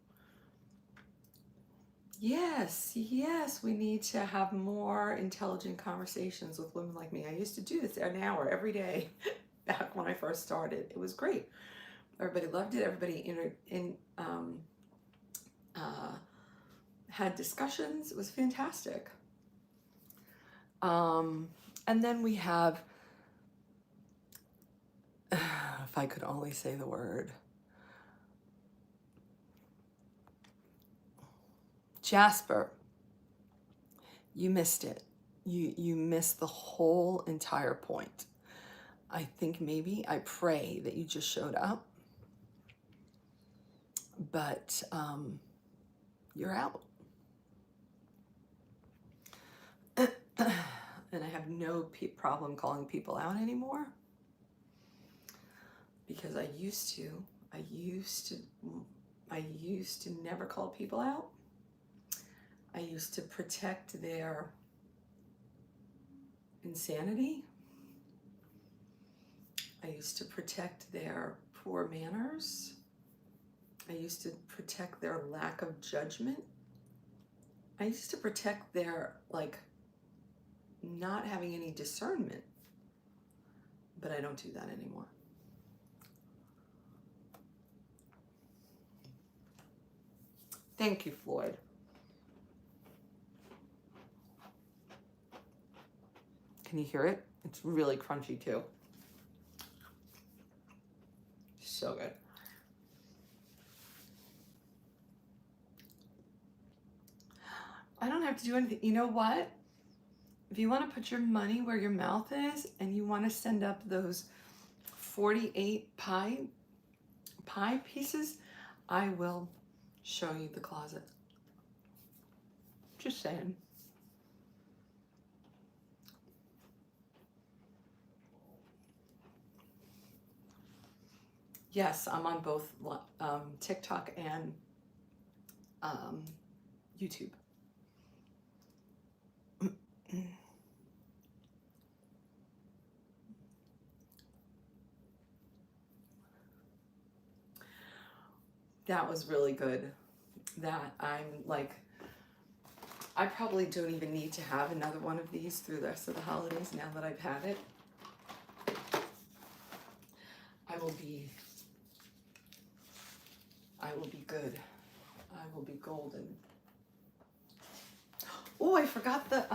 Yes, we need to have more intelligent conversations with women like me. I used to do this an hour every day back when I first started. It was great. Everybody loved it. Everybody had discussions. It was fantastic. And then we have, if I could only say the word, Jasper, you missed it. You missed the whole entire point. I think I pray that you just showed up, but you're out. And I have no problem calling people out anymore because I used to never call people out. I used to protect their insanity. I used to protect their poor manners. I used to protect their lack of judgment. I used to protect their, not having any discernment. But I don't do that anymore. Thank you, Floyd. Can you hear it? It's really crunchy too. So good. I don't have to do anything. You know what? If you want to put your money where your mouth is and you want to send up those 48 pie pieces, I will show you the closet. Just saying. Yes, I'm on both TikTok and YouTube. That was really good. That I probably don't even need to have another one of these through the rest of the holidays now that I've had it. I will be good. I will be golden. Oh, I forgot the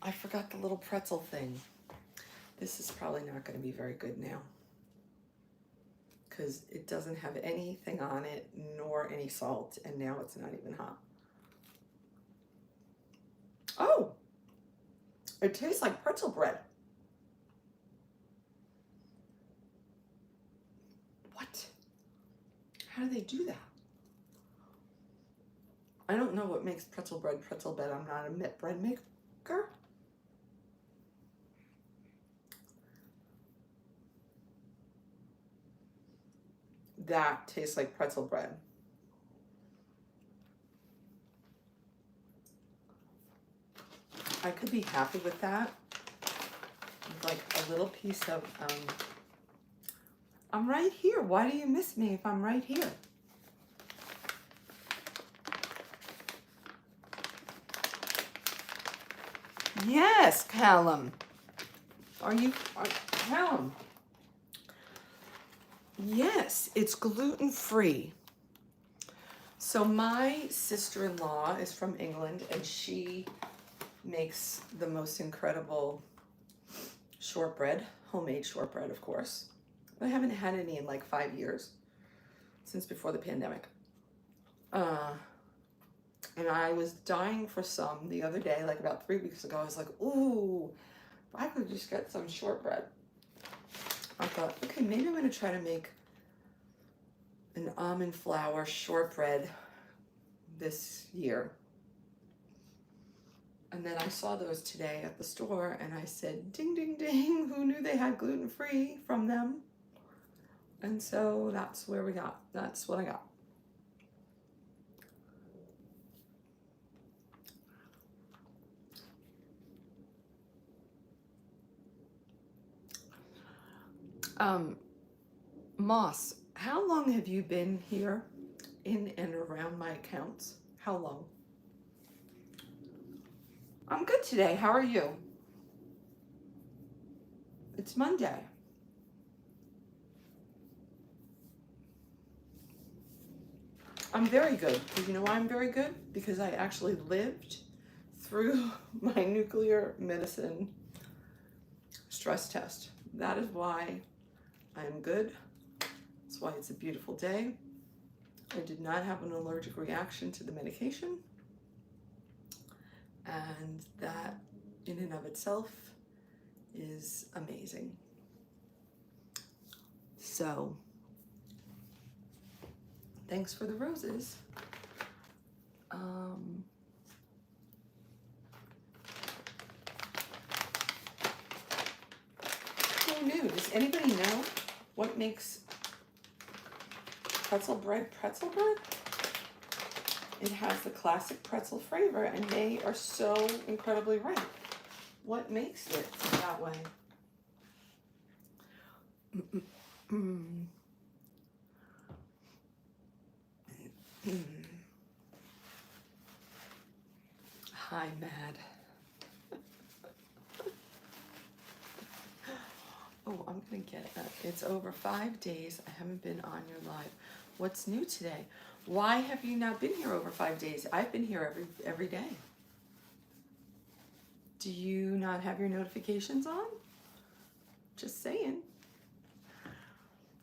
I forgot the little pretzel thing. This is probably not going to be very good now because it doesn't have anything on it nor any salt, and now it's not even hot. Oh, it tastes like pretzel bread. What? How do they do that? I don't know what makes pretzel bread. I'm not a bread maker. That tastes like pretzel bread. I could be happy with that. with like a little piece of, I'm right here. Why do you miss me if I'm right here? Yes, Callum. Callum? Yes, it's gluten-free. So my sister-in-law is from England, and she makes the most incredible shortbread, homemade shortbread, of course. I haven't had any in like 5 years, since before the pandemic. And I was dying for some the other day, like about 3 weeks ago. I was like, ooh, I could just get some shortbread. I thought, okay, maybe I'm gonna try to make an almond flour shortbread this year. And then I saw those today at the store, and I said, ding, ding, ding, who knew they had gluten-free from them? And so that's where we got, that's what I got. Moss, how long have you been here in and around my accounts? How long? I'm good today. How are you? It's Monday. I'm very good. You know why I'm very good? Because I actually lived through my nuclear medicine stress test. That is why I'm good. That's why it's a beautiful day. I did not have an allergic reaction to the medication. And that in and of itself is amazing. So, thanks for the roses. Who knew? Does anybody know what makes pretzel bread? It has the classic pretzel flavor, and they are so incredibly right. What makes it that way? Hi, Mad. Oh, I'm gonna get that. It's over 5 days. I haven't been on your live. What's new today? Why have you not been here over 5 days? I've been here every day. Do you not have your notifications on? Just saying.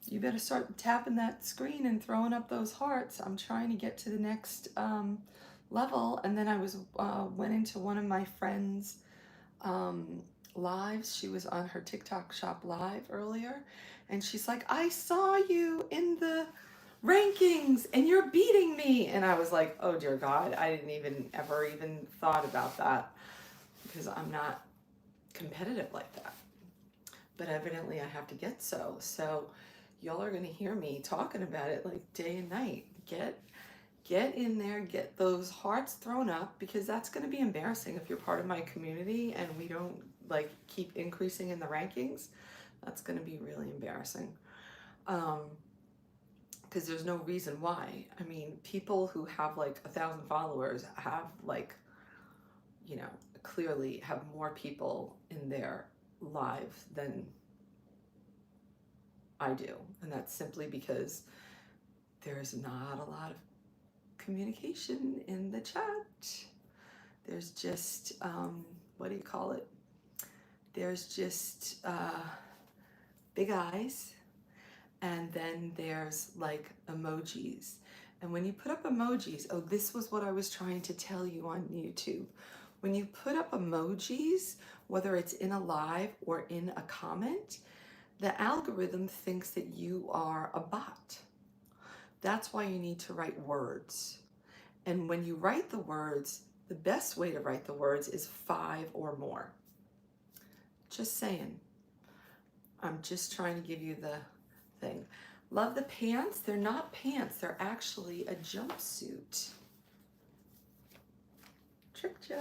You better start tapping that screen and throwing up those hearts. I'm trying to get to the next level. And then I went into one of my friends' lives. She was on her TikTok shop live earlier, and she's like, I saw you in the rankings and you're beating me. And I was like, oh dear God, I didn't ever even thought about that, because I'm not competitive like that. But evidently I have to get so y'all are gonna hear me talking about it like day and night. Get in there, get those hearts thrown up, because that's gonna be embarrassing if you're part of my community and we don't like keep increasing in the rankings. That's gonna be really embarrassing. Because there's no reason why. I mean, people who have like 1,000 followers have like, you know, clearly have more people in their live than I do. And that's simply because there's not a lot of communication in the chat. There's just, what do you call it? There's just big eyes, and then there's like emojis. And when you put up emojis, oh, this was what I was trying to tell you on YouTube. When you put up emojis, whether it's in a live or in a comment, the algorithm thinks that you are a bot. That's why you need to write words. And when you write the words, the best way to write the words is 5 or more. Just saying. I'm just trying to give you the thing. Love the pants. They're not pants. They're actually a jumpsuit. Tricked ya.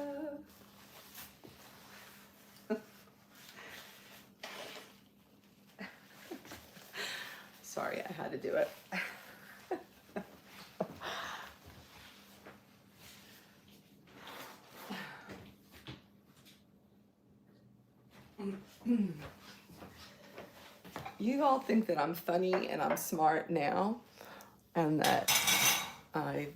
sorry, I had to do it. You all think that I'm funny and I'm smart now, and that I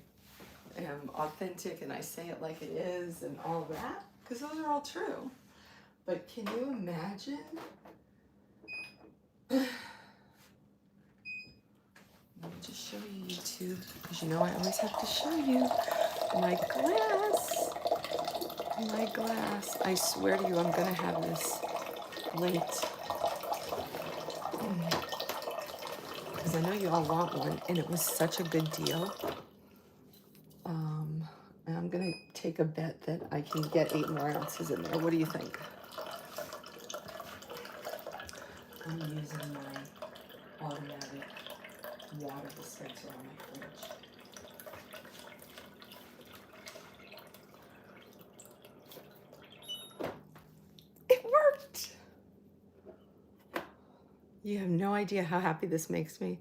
am authentic and I say it like it is and all that, because those are all true. But can you imagine? Let me just show you YouTube, because you know I always have to show you my glass. My glass. I swear to you, I'm gonna have this linked. Because I know you all want one, and it was such a good deal. And I'm gonna take a bet that I can get 8 more ounces in there. What do you think? I'm using my automatic water dispenser on my fridge. It worked! You have no idea how happy this makes me.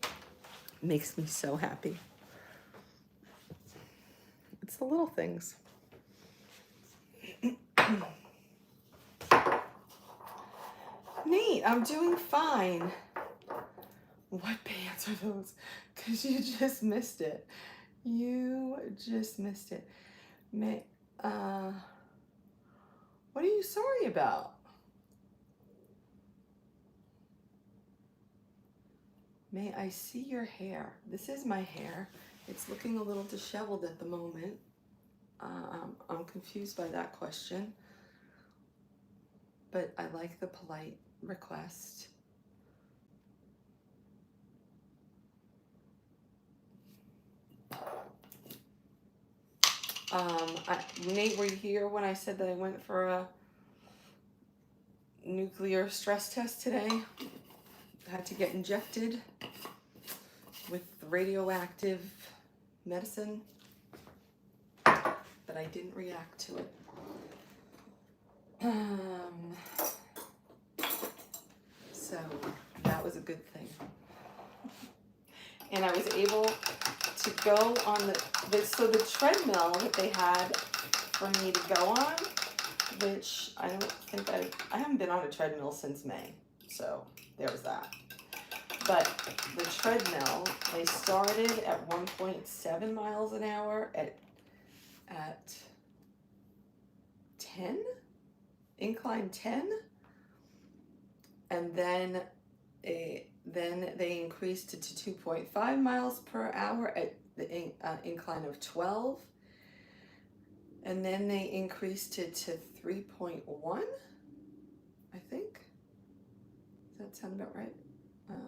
It makes me so happy. It's the little things. Nate, I'm doing fine. What pants are those? Because you just missed it. You just missed it. What are you sorry about? May I see your hair? This is my hair. It's looking a little disheveled at the moment. I'm confused by that question. But I like the polite request. Nate, were you here when I said that I went for a nuclear stress test today? Had to get injected with radioactive medicine, but I didn't react to it. So that was a good thing. And I was able to go on the treadmill that they had for me to go on, which I don't think I haven't been on a treadmill since May. So there was that. But the treadmill, they started at 1.7 miles an hour at 10, incline 10, and then they increased it to 2.5 miles per hour at the incline of 12, and then they increased it to 3.1, I think. Does that sound about right? 6,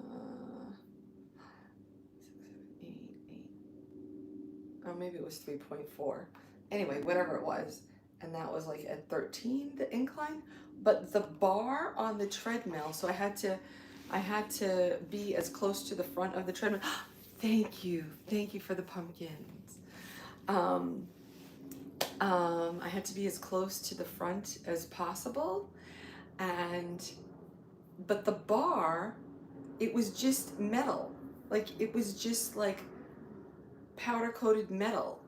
7, 8. Oh, maybe it was 3.4. Anyway, whatever it was. And that was like at 13, the incline. But the bar on the treadmill, so I had to be as close to the front of the treadmill. Thank you for the pumpkins. I had to be as close to the front as possible, but the bar, it was just metal. Like, it was just like powder coated metal.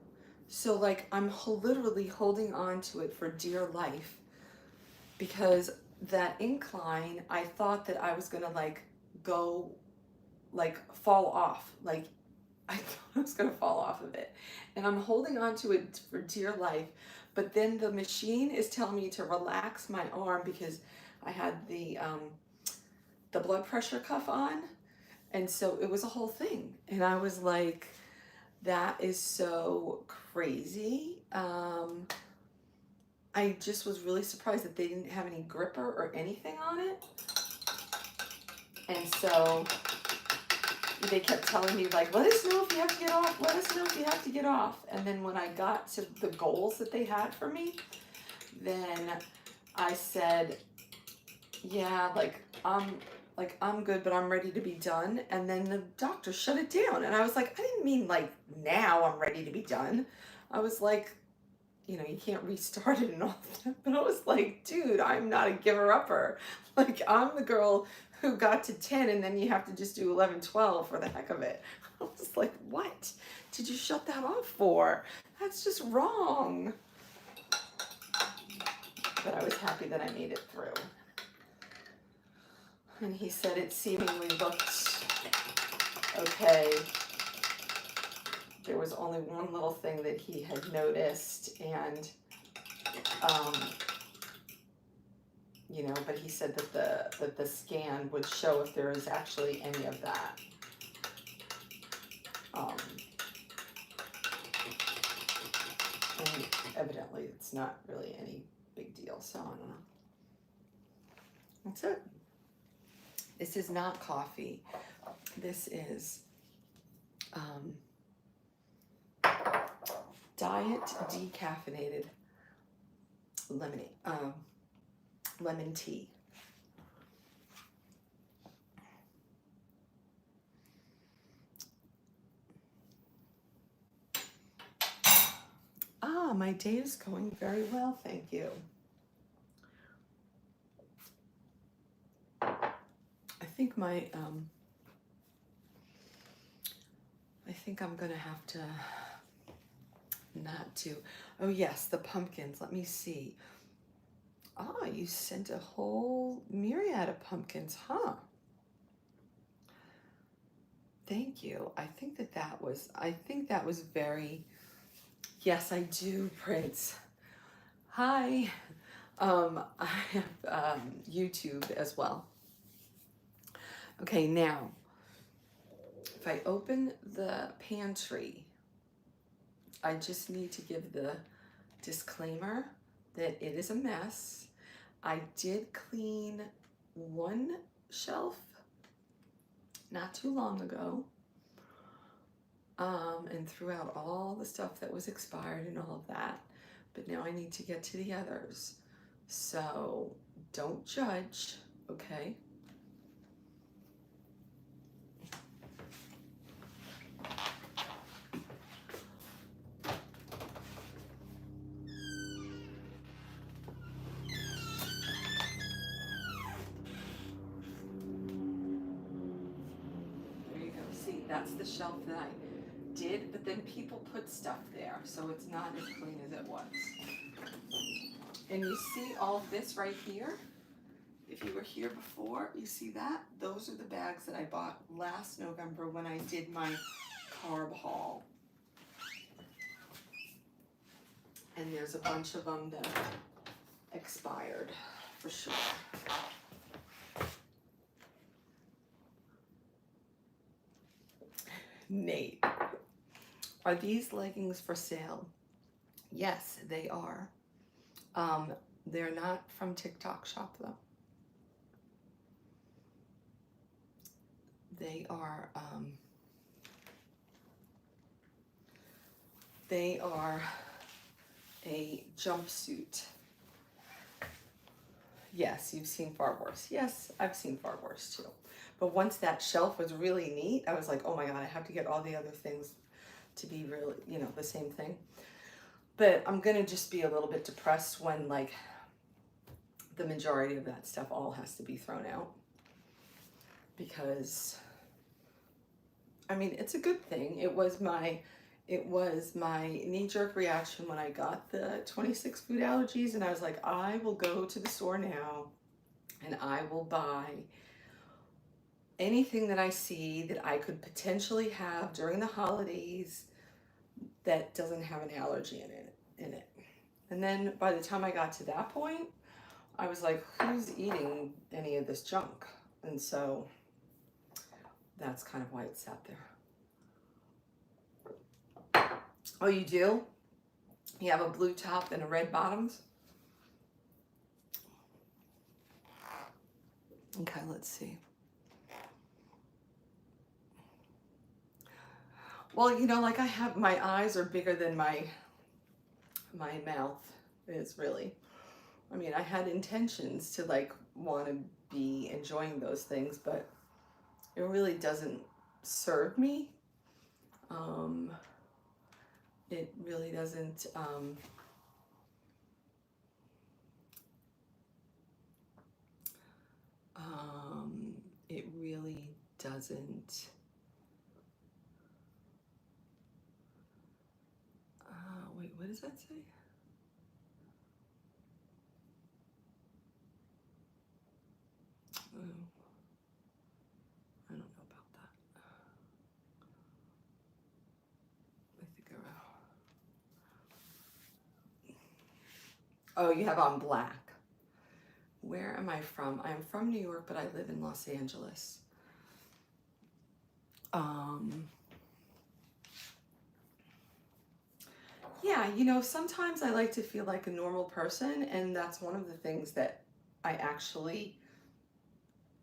So like I'm literally holding on to it for dear life, because that incline, I thought that I was gonna fall off. Like, I thought I was gonna fall off of it, and I'm holding on to it for dear life. But then the machine is telling me to relax my arm because I had the blood pressure cuff on, and so it was a whole thing. And I was like, that is so crazy. I just was really surprised that they didn't have any gripper or anything on it. And so they kept telling me, like, let us know if you have to get off, let us know if you have to get off. And then when I got to the goals that they had for me, then I said, yeah, I'm good, but I'm ready to be done. And then the doctor shut it down. And I was like, I didn't mean like now I'm ready to be done. I was like, you know, you can't restart it and all that. But I was like, dude, I'm not a giver-upper. Like, I'm the girl who got to 10 and then you have to just do 11, 12 for the heck of it. I was like, what did you shut that off for? That's just wrong. But I was happy that I made it through. And he said it seemingly looked okay. There was only one little thing that he had noticed, and you know, but he said that the scan would show if there is actually any of that. And evidently it's not really any big deal, so I don't know. That's it. This is not coffee. This is diet decaffeinated lemon tea. Ah, my day is going very well, thank you. I think I think I'm gonna have to not do. Oh yes, the pumpkins. Let me see. Ah, you sent a whole myriad of pumpkins, huh? Thank you. I think that was very, yes, I do, Prince. Hi. I have YouTube as well. Okay, now, if I open the pantry, I just need to give the disclaimer that it is a mess. I did clean one shelf not too long ago, and threw out all the stuff that was expired and all of that. But now I need to get to the others. So don't judge, okay? There you go. See, that's the shelf that I did, but then people put stuff there, so it's not as clean as it was. And you see all of this right here? If you were here before, you see that? Those are the bags that I bought last November when I did my carb haul. And there's a bunch of them that expired, for sure. Nate, are these leggings for sale? Yes, they are. They're not from TikTok Shop though. They are a jumpsuit. Yes, you've seen far worse. Yes, I've seen far worse too. But once that shelf was really neat, I was like, oh my God, I have to get all the other things to be really, you know, the same thing. But I'm gonna just be a little bit depressed when like the majority of that stuff all has to be thrown out. Because, I mean, it's a good thing. It was my knee-jerk reaction when I got the 26 food allergies, and I was like, I will go to the store now and I will buy anything that I see that I could potentially have during the holidays that doesn't have an allergy in it. And then by the time I got to that point, I was like, who's eating any of this junk? And so that's kind of why it sat there. Oh, you do? You have a blue top and a red bottoms? Okay, let's see. Well, you know, like I have, my eyes are bigger than my mouth is really. I mean, I had intentions to like want to be enjoying those things, but it really doesn't serve me. It really doesn't doesn't. Wait, what does that say? Oh, I don't know about that. Let me figure out. Oh, you have on black. Where am I from? I'm from New York, but I live in Los Angeles. Yeah, you know, sometimes I like to feel like a normal person, and that's one of the things that I actually,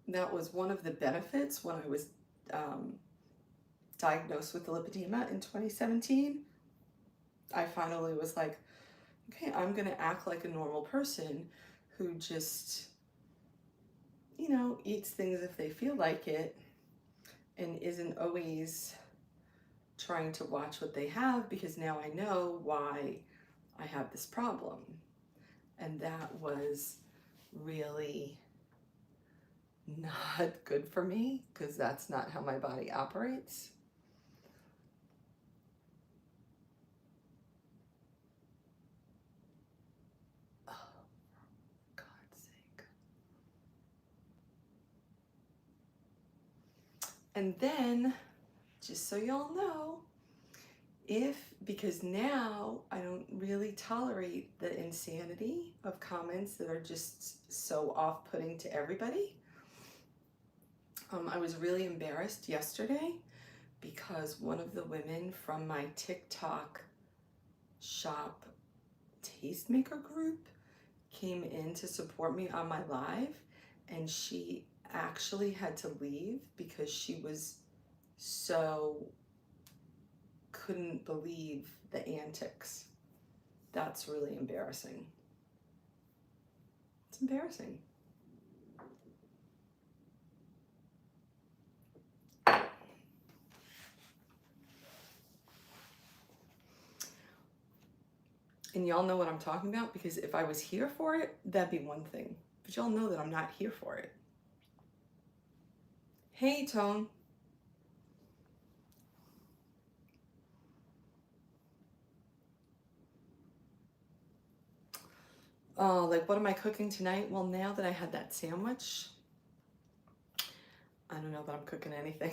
that was one of the benefits when I was diagnosed with lipedema in 2017. I finally was like, okay, I'm gonna act like a normal person who just, you know, eats things if they feel like it and isn't always trying to watch what they have, because now I know why I have this problem. And that was really not good for me, because that's not how my body operates. Oh, for God's sake. And then, just so y'all know, because now I don't really tolerate the insanity of comments that are just so off-putting to everybody. I was really embarrassed yesterday because one of the women from my TikTok shop tastemaker group came in to support me on my live, and she actually had to leave because she was so couldn't believe the antics. That's really embarrassing. It's embarrassing. And y'all know what I'm talking about, because if I was here for it, that'd be one thing. But y'all know that I'm not here for it. Hey, Tone. Like, what am I cooking tonight? Well, now that I had that sandwich, I don't know that I'm cooking anything,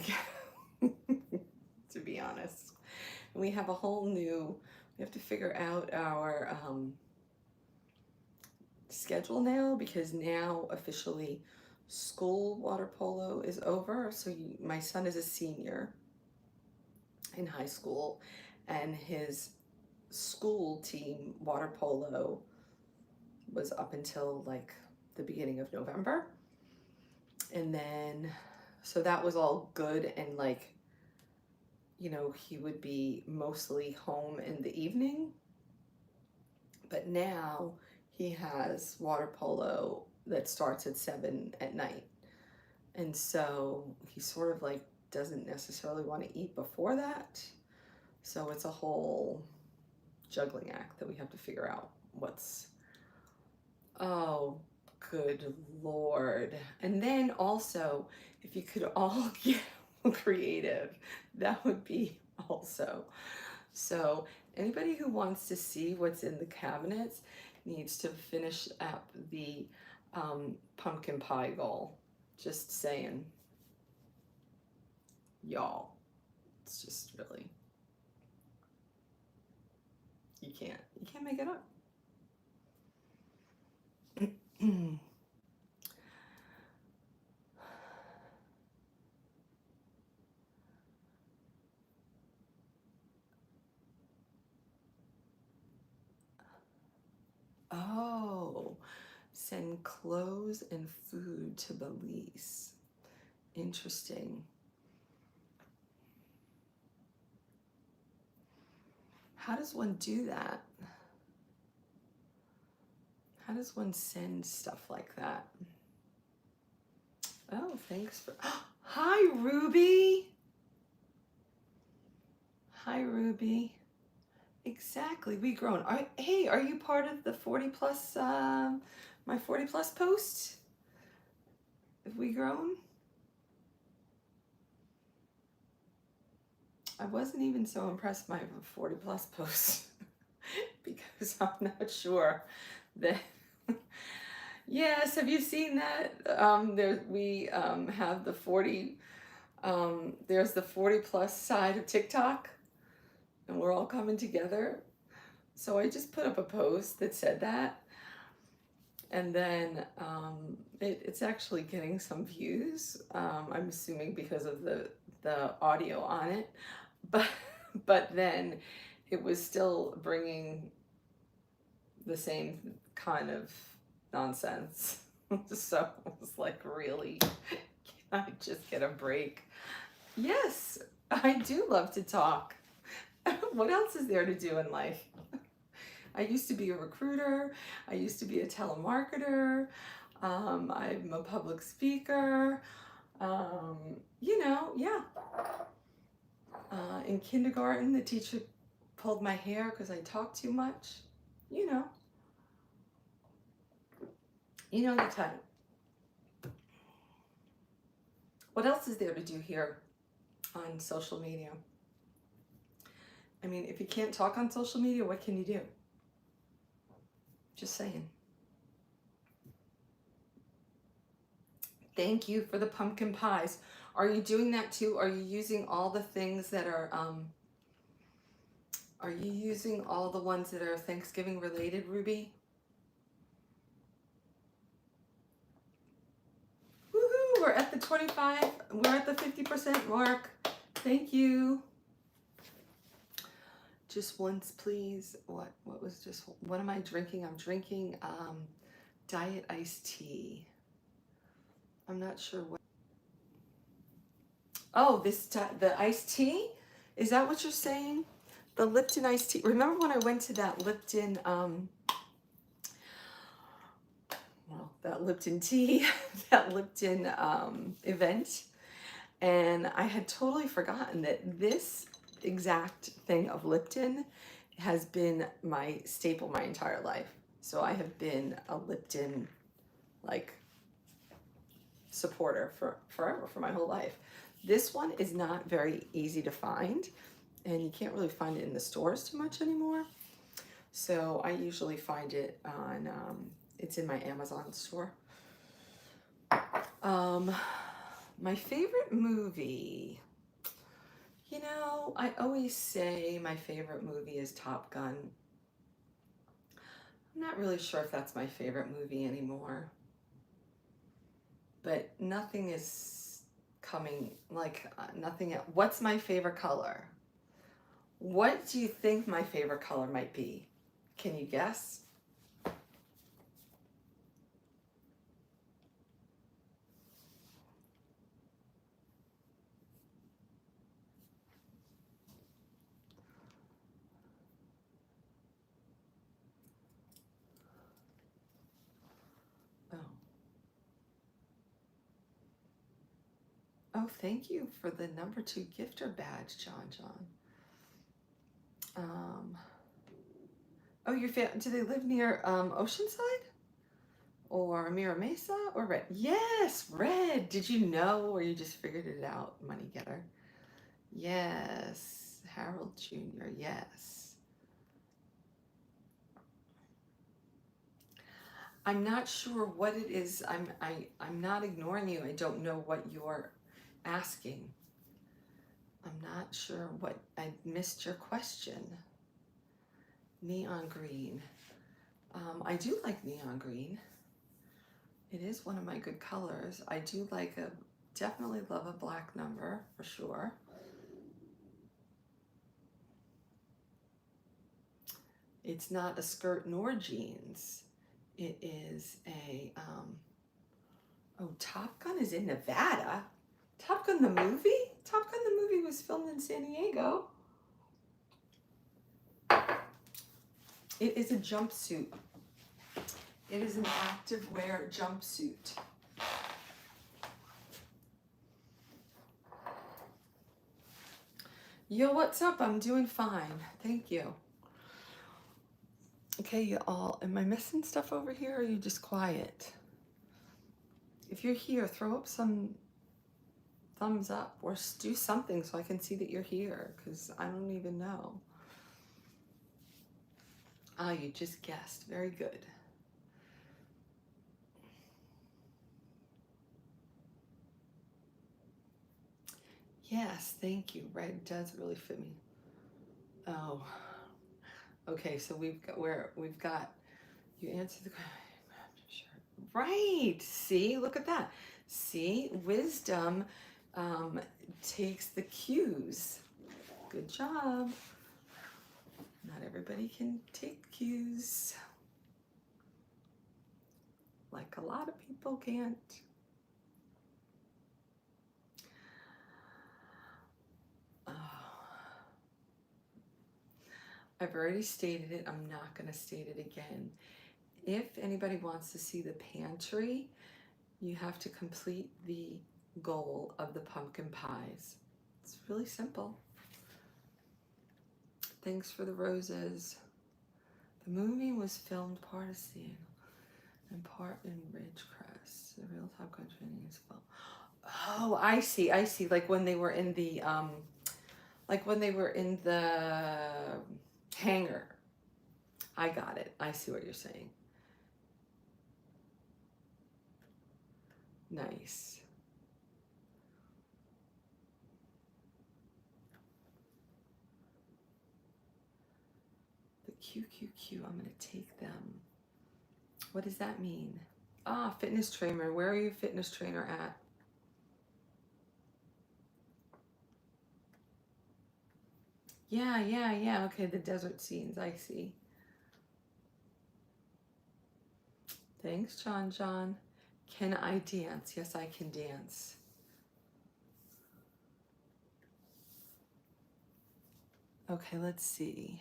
to be honest. And we have a whole new, we have to figure out our schedule now, because now officially school water polo is over. So my son is a senior in high school, and his school team water polo was up until like the beginning of November. And then, so that was all good, and like, you know, he would be mostly home in the evening. But now he has water polo that starts at 7 at night. And so he sort of like doesn't necessarily want to eat before that. So it's a whole juggling act that we have to figure out what's, oh, good Lord. And then also, if you could all get creative, that would be also. So anybody who wants to see what's in the cabinets needs to finish up the pumpkin pie goal. Just saying. Y'all, it's just really, you can't make it up. Oh, send clothes and food to Belize. Interesting. How does one do that? How does one send stuff like that? Oh, thanks for, hi Ruby. Hi Ruby. Exactly, we grown. Hey, are you part of the 40 plus, my 40 plus post? Have we grown? I wasn't even so impressed by my 40 plus posts because I'm not sure that. Yes, have you seen that? We have the 40, there's the 40 plus side of TikTok, and we're all coming together. So I just put up a post that said that, and then it's actually getting some views. I'm assuming because of the audio on it, but then it was still bringing the same kind of nonsense. So I was like, really? Can I just get a break? Yes, I do love to talk. What else is there to do in life? I used to be a recruiter. I used to be a telemarketer. I'm a public speaker. Yeah. In kindergarten, the teacher pulled my hair because I talked too much. You know. You know the type. What else is there to do here on social media? I mean, if you can't talk on social media, what can you do? Just saying. Thank you for the pumpkin pies. Are you doing that too? Are you using all the things that are you using all the ones that are Thanksgiving related, Ruby? Woohoo, we're at the 25, we're at the 50% mark. Thank you. Just once, please. What was just, what am I drinking? I'm drinking diet iced tea. I'm not sure what. Oh, the iced tea? Is that what you're saying? The Lipton iced tea. Remember when I went to that Lipton, that Lipton tea, that Lipton event, and I had totally forgotten that this exact thing of Lipton has been my staple my entire life. So I have been a Lipton supporter for forever, for my whole life. This one is not very easy to find, and you can't really find it in the stores too much anymore. So I usually find it on, it's in my Amazon store. My favorite movie, I always say my favorite movie is Top Gun. I'm not really sure if that's my favorite movie anymore, but nothing is coming, nothing. What's my favorite color? What do you think my favorite color might be? Can you guess? Oh, thank you for the number 2 gifter badge, John. Oh, do they live near Oceanside? Or Mira Mesa? Or Red? Yes, Red. Did you know, or you just figured it out, money getter? Yes, Harold Jr., yes. I'm not sure what it is. I'm not ignoring you. I don't know what you're asking. I'm not sure what, I missed your question. Neon green. I do like neon green. It is one of my good colors. I do definitely love a black number for sure. It's not a skirt nor jeans. It is a, oh, Top Gun is in Nevada. Top Gun the movie? Top Gun the movie was filmed in San Diego. It is a jumpsuit. It is an activewear jumpsuit. Yo, what's up? I'm doing fine. Thank you. Okay, you all, am I missing stuff over here, or are you just quiet? If you're here, throw up some thumbs up or do something so I can see that you're here, because I don't even know. Ah, you just guessed. Very good. Yes, thank you. Red does really fit me. Oh, okay. So we've got you answered the question. Right. See, look at that. See, wisdom takes the cues. Good job. Not everybody can take cues. Like a lot of people can't. Oh. I've already stated it. I'm not going to state it again. If anybody wants to see the pantry, you have to complete the goal of the pumpkin pies. It's really simple. Thanks for the roses. The movie was filmed part of Seattle and part in Ridgecrest. The real Top Gun training is filmed. Oh, I see. I see. Like when they were in the hangar. I got it. I see what you're saying. Nice. The QQQ, I'm going to take them. What does that mean? Ah, fitness trainer. Where are you fitness trainer at? Yeah. Okay, the desert scenes. I see. Thanks, John. Can I dance? Yes, I can dance. Okay, let's see.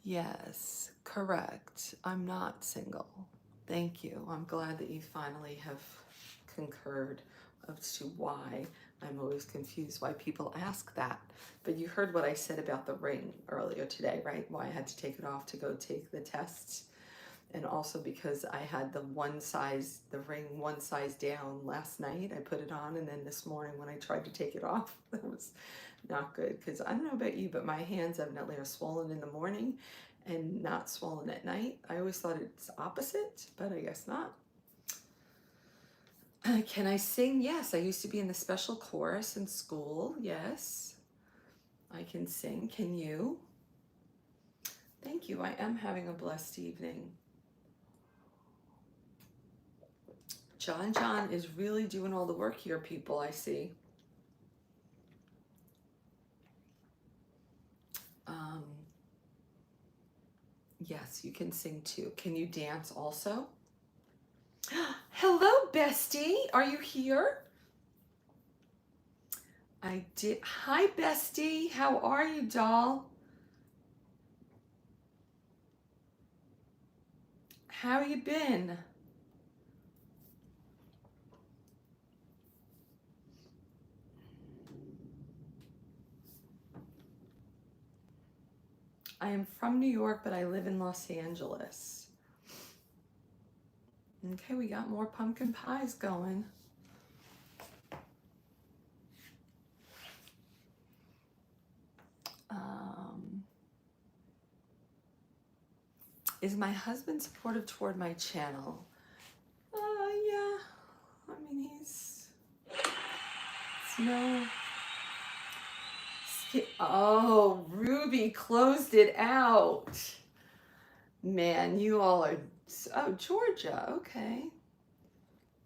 Yes, correct. I'm not single. Thank you. I'm glad that you finally have concurred as to why. I'm always confused why people ask that. But you heard what I said about the ring earlier today, right? Why I had to take it off to go take the tests. And also because I had the ring one size down last night. I put it on, and then this morning when I tried to take it off, it was not good, because I don't know about you, but my hands evidently are swollen in the morning and not swollen at night. I always thought it's opposite, but I guess not. Can I sing? Yes, I used to be in the special chorus in school. Yes, I can sing. Can you? Thank you. I am having a blessed evening. John is really doing all the work here, people, I see. Yes, you can sing too. Can you dance also? Hello, bestie. Are you here? I did. Hi, bestie. How are you, doll? How you been? I am from New York, but I live in Los Angeles. Okay, we got more pumpkin pies going. Is my husband supportive toward my channel? Yeah. I mean, it's no. Oh, Ruby closed it out. Man, you all are. Oh, Georgia. Okay.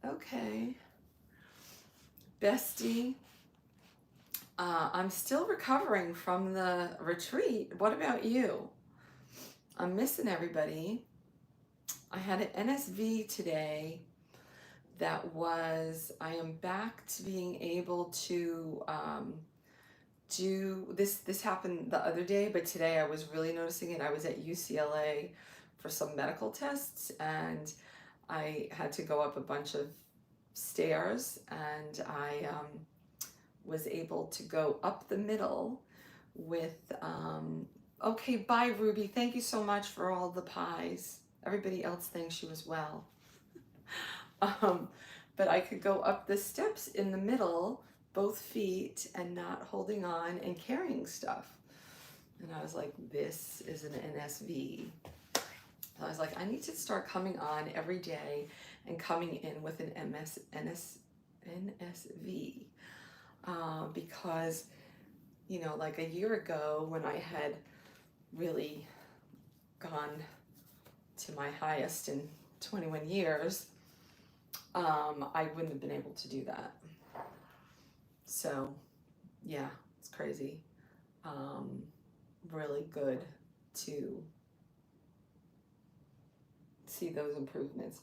Okay. Bestie, I'm still recovering from the retreat. What about you? I'm missing everybody. I had an NSV today that was, I am back to being able to do this. This happened the other day, but today I was really noticing it. I was at UCLA for some medical tests, and I had to go up a bunch of stairs, and I was able to go up the middle with, okay, bye Ruby, thank you so much for all the pies. Everybody else thinks she was well. But I could go up the steps in the middle, both feet, and not holding on and carrying stuff. And I was like, this is an NSV. So I was like, I need to start coming on every day and coming in with an NSV. Because, you know, like a year ago when I had really gone to my highest in 21 years, I wouldn't have been able to do that. So, yeah, it's crazy. Really good to see those improvements.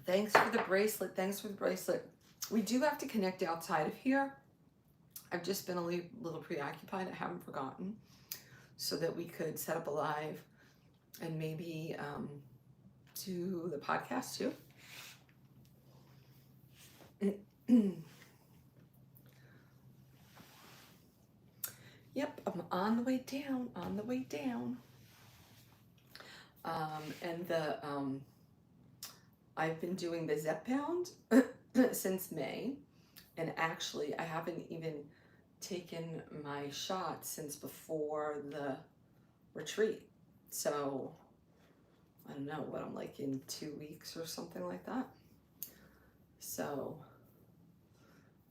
Thanks for the bracelet. Thanks for the bracelet. We do have to connect outside of here. I've just been a little preoccupied. I haven't forgotten. So that we could set up a live and maybe do the podcast too. Yep, I'm on the way down, and I've been doing the Zepbound since May, and actually I haven't even taken my shot since before the retreat. So I don't know what I'm like in 2 weeks or something like that. So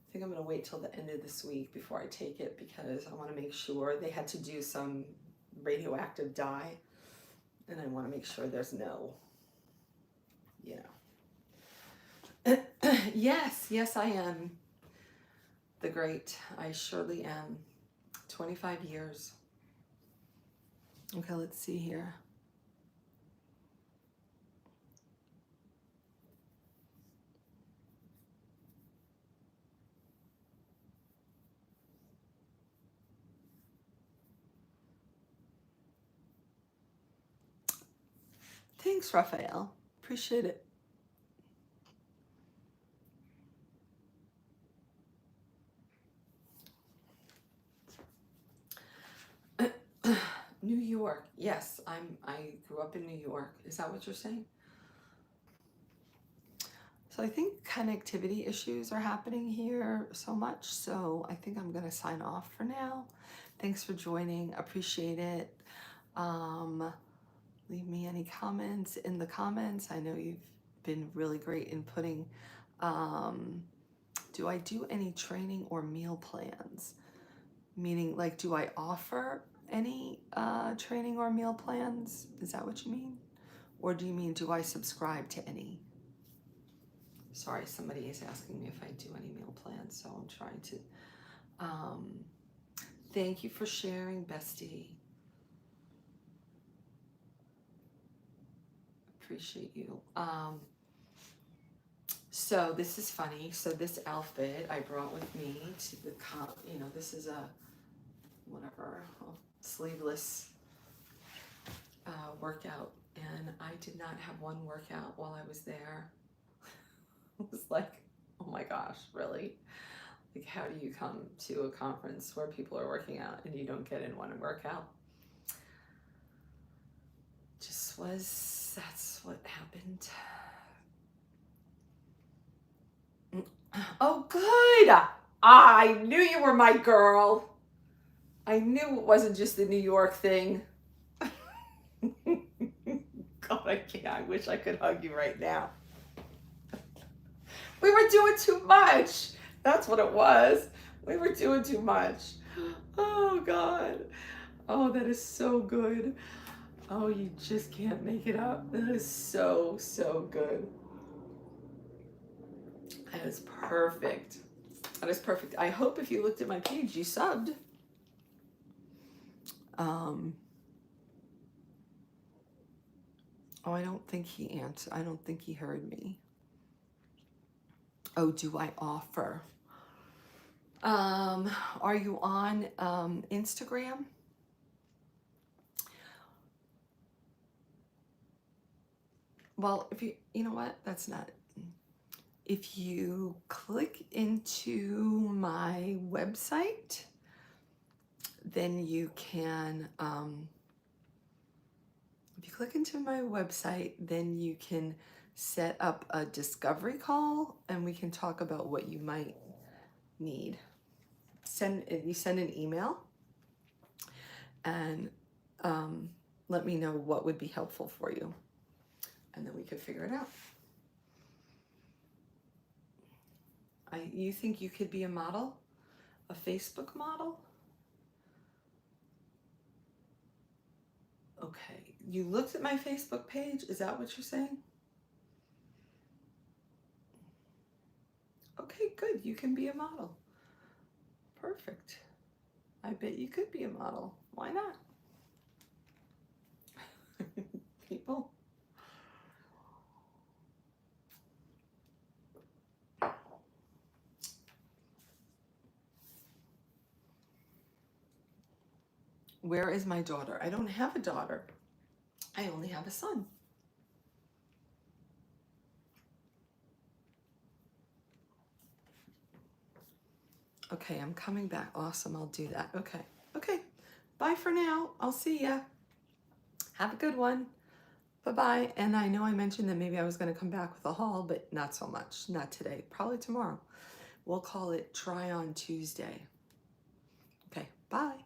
I think I'm gonna wait till the end of this week before I take it, because I want to make sure they had to do some radioactive dye, and I want to make sure there's no, you know. Yes, I am the great. I surely am. 25 years. Okay, let's see here. Thanks, Raphael. Appreciate it. New York. Yes, I grew up in New York. Is that what you're saying? So I think connectivity issues are happening here so much, so I think I'm gonna sign off for now. Thanks for joining. Appreciate it. Leave me any comments in the comments. I know you've been really great in putting, do I do any training or meal plans? Meaning, like, do I offer any training or meal plans? Is that what you mean? Or do you mean, do I subscribe to any? Sorry, somebody is asking me if I do any meal plans, so I'm trying to. Thank you for sharing, bestie. Appreciate you. So this is funny. So this outfit I brought with me to the you know, this is a whatever sleeveless workout, and I did not have one workout while I was there. It was like, oh my gosh, really? Like, how do you come to a conference where people are working out and you don't get in one workout? Just was, that's what happened. Oh, good. I knew you were my girl. I knew it wasn't just the New York thing. God, I can't. I wish I could hug you right now. We were doing too much. That's what it was. We were doing too much. Oh, God. Oh, that is so good. Oh, you just can't make it up. That is so, so good. That is perfect. That is perfect. I hope if you looked at my page, you subbed. Oh, I don't think he answered. I don't think he heard me. Oh, do I offer? Are you on Instagram? Well, if you know what, that's not. If you click into my website, then you can If you click into my website, then you can set up a discovery call and we can talk about what you might need. You send an email and let me know what would be helpful for you, and then we could figure it out. You think you could be a model? A Facebook model? Okay, you looked at my Facebook page? Is that what you're saying? Okay, good. You can be a model. Perfect. I bet you could be a model. Why not? People. Where is my daughter? I don't have a daughter. I only have a son. Okay, I'm coming back. Awesome, I'll do that. Okay. Okay. Bye for now. I'll see ya. Have a good one. Bye-bye. And I know I mentioned that maybe I was going to come back with a haul, but not so much. Not today. Probably tomorrow. We'll call it Try On Tuesday. Okay, bye.